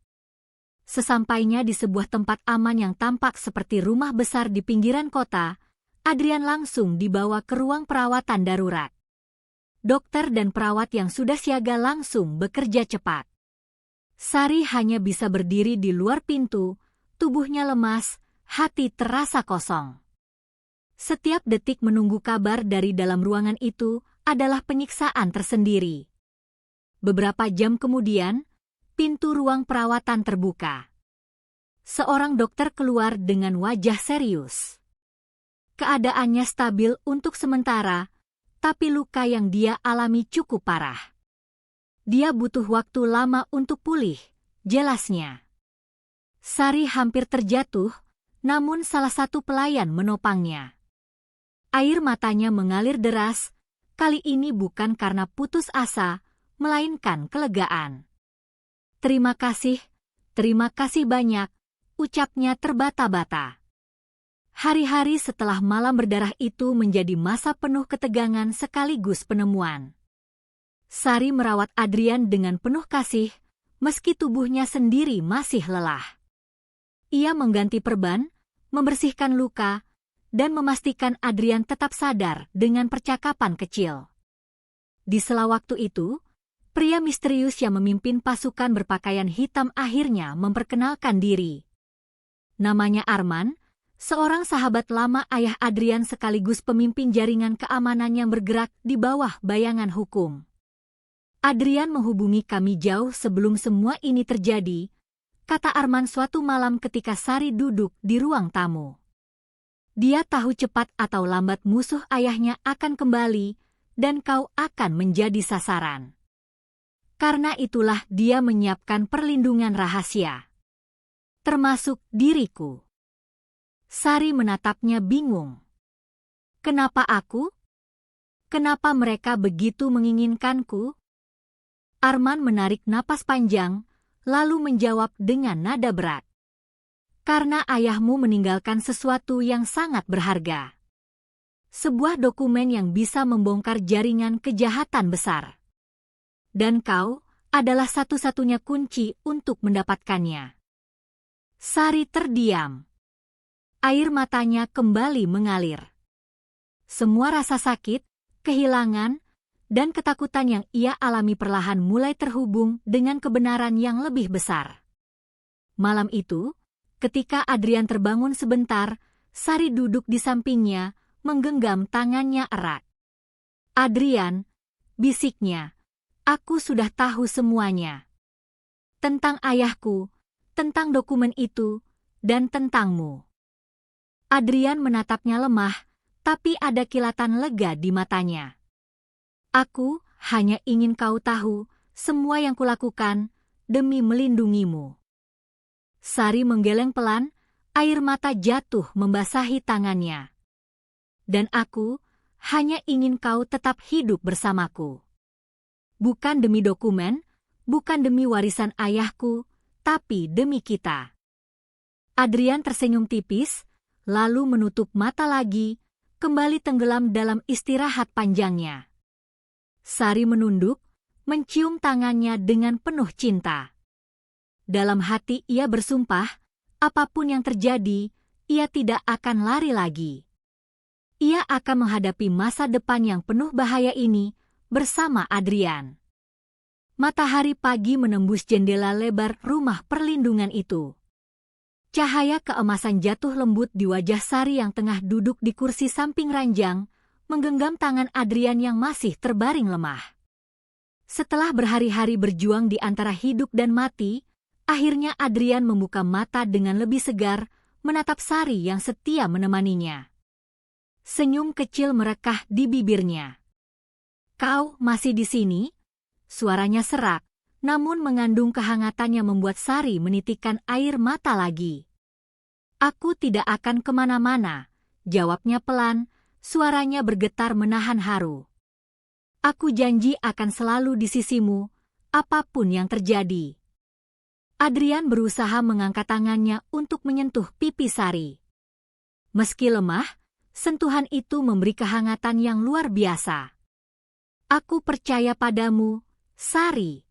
Sesampainya di sebuah tempat aman yang tampak seperti rumah besar di pinggiran kota, Adrian langsung dibawa ke ruang perawatan darurat. Dokter dan perawat yang sudah siaga langsung bekerja cepat. Sari hanya bisa berdiri di luar pintu, tubuhnya lemas, hati terasa kosong. Setiap detik menunggu kabar dari dalam ruangan itu adalah penyiksaan tersendiri. Beberapa jam kemudian, pintu ruang perawatan terbuka. Seorang dokter keluar dengan wajah serius. Keadaannya stabil untuk sementara, tapi luka yang dia alami cukup parah. Dia butuh waktu lama untuk pulih, jelasnya. Sari hampir terjatuh, namun salah satu pelayan menopangnya. Air matanya mengalir deras, kali ini bukan karena putus asa, melainkan kelegaan. Terima kasih banyak, ucapnya terbata-bata. Hari-hari setelah malam berdarah itu menjadi masa penuh ketegangan sekaligus penemuan. Sari merawat Adrian dengan penuh kasih, meski tubuhnya sendiri masih lelah. Ia mengganti perban, membersihkan luka, dan memastikan Adrian tetap sadar dengan percakapan kecil. Di sela waktu itu, pria misterius yang memimpin pasukan berpakaian hitam akhirnya memperkenalkan diri. Namanya Arman, seorang sahabat lama ayah Adrian sekaligus pemimpin jaringan keamanan yang bergerak di bawah bayangan hukum. Adrian menghubungi kami jauh sebelum semua ini terjadi, kata Arman suatu malam ketika Sari duduk di ruang tamu. Dia tahu cepat atau lambat musuh ayahnya akan kembali, dan kau akan menjadi sasaran. Karena itulah dia menyiapkan perlindungan rahasia. Termasuk diriku. Sari menatapnya bingung. Kenapa aku? Kenapa mereka begitu menginginkanku? Arman menarik napas panjang, lalu menjawab dengan nada berat. Karena ayahmu meninggalkan sesuatu yang sangat berharga. Sebuah dokumen yang bisa membongkar jaringan kejahatan besar. Dan kau adalah satu-satunya kunci untuk mendapatkannya. Sari terdiam. Air matanya kembali mengalir. Semua rasa sakit, kehilangan, dan ketakutan yang ia alami perlahan mulai terhubung dengan kebenaran yang lebih besar. Malam itu, ketika Adrian terbangun sebentar, Sari duduk di sampingnya, menggenggam tangannya erat. Adrian, bisiknya, aku sudah tahu semuanya. Tentang ayahku, tentang dokumen itu, dan tentangmu. Adrian menatapnya lemah, tapi ada kilatan lega di matanya. Aku hanya ingin kau tahu semua yang kulakukan demi melindungimu. Sari menggeleng pelan, air mata jatuh membasahi tangannya. Dan aku hanya ingin kau tetap hidup bersamaku. Bukan demi dokumen, bukan demi warisan ayahku, tapi demi kita. Adrian tersenyum tipis, lalu menutup mata lagi, kembali tenggelam dalam istirahat panjangnya. Sari menunduk, mencium tangannya dengan penuh cinta. Dalam hati ia bersumpah, apapun yang terjadi, ia tidak akan lari lagi. Ia akan menghadapi masa depan yang penuh bahaya ini bersama Adrian. Matahari pagi menembus jendela lebar rumah perlindungan itu. Cahaya keemasan jatuh lembut di wajah Sari yang tengah duduk di kursi samping ranjang, menggenggam tangan Adrian yang masih terbaring lemah. Setelah berhari-hari berjuang di antara hidup dan mati, akhirnya Adrian membuka mata dengan lebih segar, menatap Sari yang setia menemaninya. Senyum kecil merekah di bibirnya. Kau masih di sini? Suaranya serak, namun mengandung kehangatan yang membuat Sari menitikkan air mata lagi. Aku tidak akan kemana-mana, jawabnya pelan, suaranya bergetar menahan haru. Aku janji akan selalu di sisimu, apapun yang terjadi. Adrian berusaha mengangkat tangannya untuk menyentuh pipi Sari. Meski lemah, sentuhan itu memberi kehangatan yang luar biasa. Aku percaya padamu, Sari.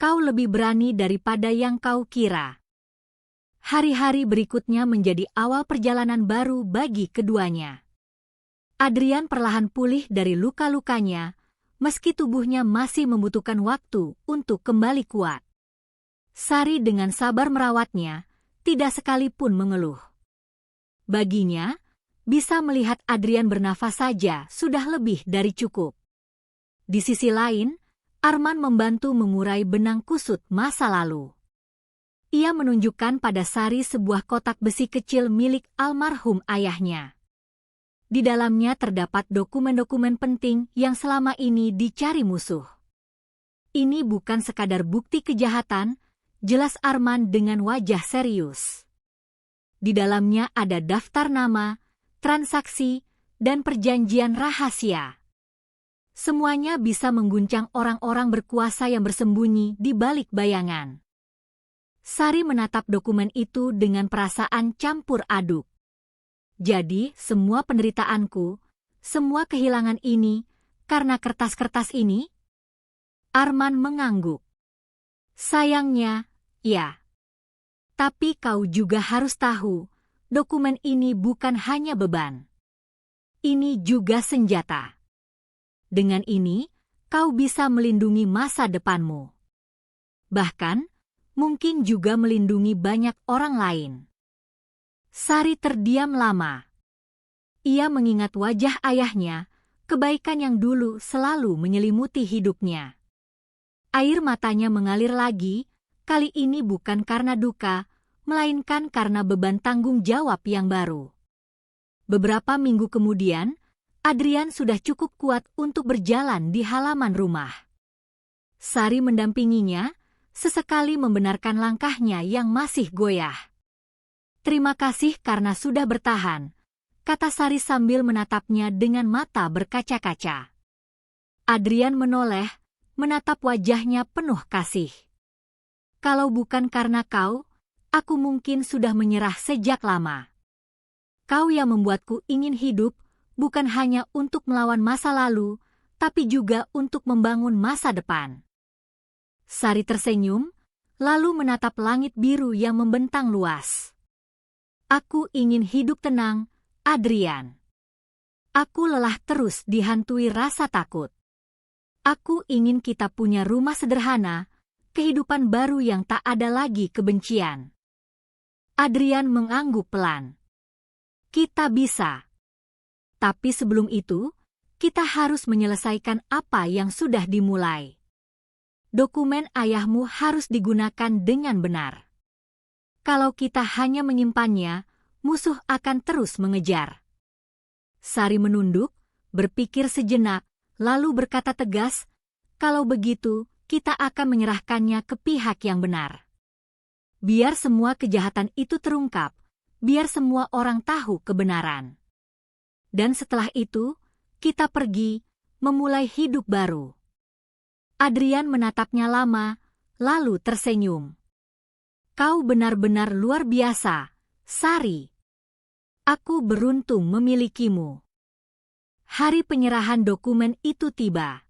Kau lebih berani daripada yang kau kira. Hari-hari berikutnya menjadi awal perjalanan baru bagi keduanya. Adrian perlahan pulih dari luka-lukanya, meski tubuhnya masih membutuhkan waktu untuk kembali kuat. Sari dengan sabar merawatnya, tidak sekalipun mengeluh. Baginya, bisa melihat Adrian bernafas saja sudah lebih dari cukup. Di sisi lain, Arman membantu mengurai benang kusut masa lalu. Ia menunjukkan pada Sari sebuah kotak besi kecil milik almarhum ayahnya. Di dalamnya terdapat dokumen-dokumen penting yang selama ini dicari musuh. Ini bukan sekadar bukti kejahatan, jelas Arman dengan wajah serius. Di dalamnya ada daftar nama, transaksi, dan perjanjian rahasia. Semuanya bisa mengguncang orang-orang berkuasa yang bersembunyi di balik bayangan. Sari menatap dokumen itu dengan perasaan campur aduk. Jadi, semua penderitaanku, semua kehilangan ini, karena kertas-kertas ini? Arman mengangguk. Sayangnya, ya. Tapi kau juga harus tahu, dokumen ini bukan hanya beban. Ini juga senjata. Dengan ini, kau bisa melindungi masa depanmu. Bahkan, mungkin juga melindungi banyak orang lain. Sari terdiam lama. Ia mengingat wajah ayahnya, kebaikan yang dulu selalu menyelimuti hidupnya. Air matanya mengalir lagi, kali ini bukan karena duka, melainkan karena beban tanggung jawab yang baru. Beberapa minggu kemudian, Adrian sudah cukup kuat untuk berjalan di halaman rumah. Sari mendampinginya, sesekali membenarkan langkahnya yang masih goyah. Terima kasih karena sudah bertahan, kata Sari sambil menatapnya dengan mata berkaca-kaca. Adrian menoleh, menatap wajahnya penuh kasih. Kalau bukan karena kau, aku mungkin sudah menyerah sejak lama. Kau yang membuatku ingin hidup, bukan hanya untuk melawan masa lalu, tapi juga untuk membangun masa depan. Sari tersenyum, lalu menatap langit biru yang membentang luas. Aku ingin hidup tenang, Adrian. Aku lelah terus dihantui rasa takut. Aku ingin kita punya rumah sederhana, kehidupan baru yang tak ada lagi kebencian. Adrian mengangguk pelan. Kita bisa. Tapi sebelum itu, kita harus menyelesaikan apa yang sudah dimulai. Dokumen ayahmu harus digunakan dengan benar. Kalau kita hanya menyimpannya, musuh akan terus mengejar. Sari menunduk, berpikir sejenak, lalu berkata tegas, kalau begitu, kita akan menyerahkannya ke pihak yang benar. Biar semua kejahatan itu terungkap, biar semua orang tahu kebenaran. Dan setelah itu, kita pergi, memulai hidup baru. Adrian menatapnya lama, lalu tersenyum. Kau benar-benar luar biasa, Sari. Aku beruntung memilikimu. Hari penyerahan dokumen itu tiba.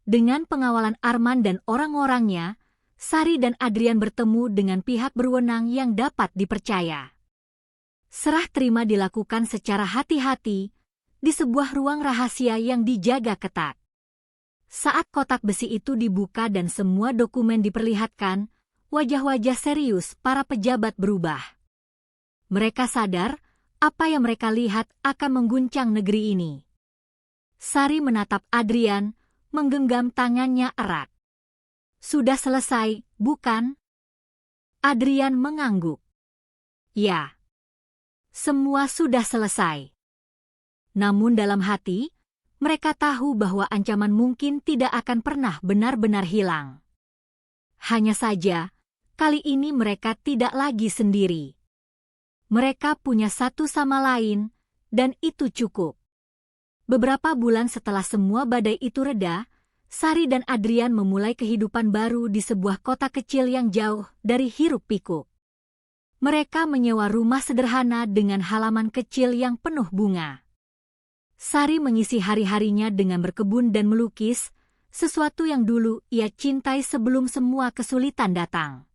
Dengan pengawalan Arman dan orang-orangnya, Sari dan Adrian bertemu dengan pihak berwenang yang dapat dipercaya. Serah terima dilakukan secara hati-hati, di sebuah ruang rahasia yang dijaga ketat. Saat kotak besi itu dibuka dan semua dokumen diperlihatkan, wajah-wajah serius para pejabat berubah. Mereka sadar, apa yang mereka lihat akan mengguncang negeri ini. Sari menatap Adrian, menggenggam tangannya erat. Sudah selesai, bukan? Adrian mengangguk. Ya. Semua sudah selesai. Namun dalam hati, mereka tahu bahwa ancaman mungkin tidak akan pernah benar-benar hilang. Hanya saja, kali ini mereka tidak lagi sendiri. Mereka punya satu sama lain, dan itu cukup. Beberapa bulan setelah semua badai itu reda, Sari dan Adrian memulai kehidupan baru di sebuah kota kecil yang jauh dari hiruk-pikuk. Mereka menyewa rumah sederhana dengan halaman kecil yang penuh bunga. Sari mengisi hari-harinya dengan berkebun dan melukis, sesuatu yang dulu ia cintai sebelum semua kesulitan datang.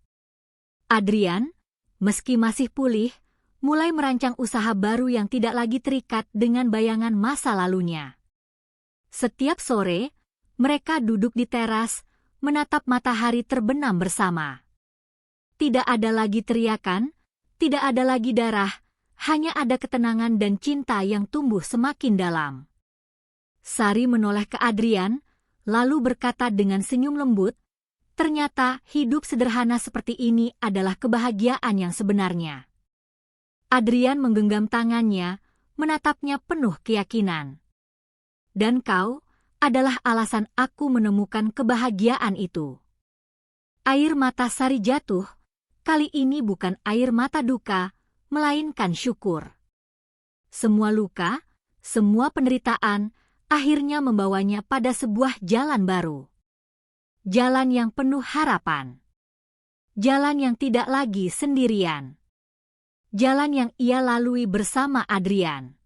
Adrian, meski masih pulih, mulai merancang usaha baru yang tidak lagi terikat dengan bayangan masa lalunya. Setiap sore, mereka duduk di teras, menatap matahari terbenam bersama. Tidak ada lagi teriakan, tidak ada lagi darah, hanya ada ketenangan dan cinta yang tumbuh semakin dalam. Sari menoleh ke Adrian, lalu berkata dengan senyum lembut, ternyata hidup sederhana seperti ini adalah kebahagiaan yang sebenarnya. Adrian menggenggam tangannya, menatapnya penuh keyakinan. Dan kau adalah alasan aku menemukan kebahagiaan itu. Air mata Sari jatuh, kali ini bukan air mata duka, melainkan syukur. Semua luka, semua penderitaan, akhirnya membawanya pada sebuah jalan baru. Jalan yang penuh harapan. Jalan yang tidak lagi sendirian. Jalan yang ia lalui bersama Adrian.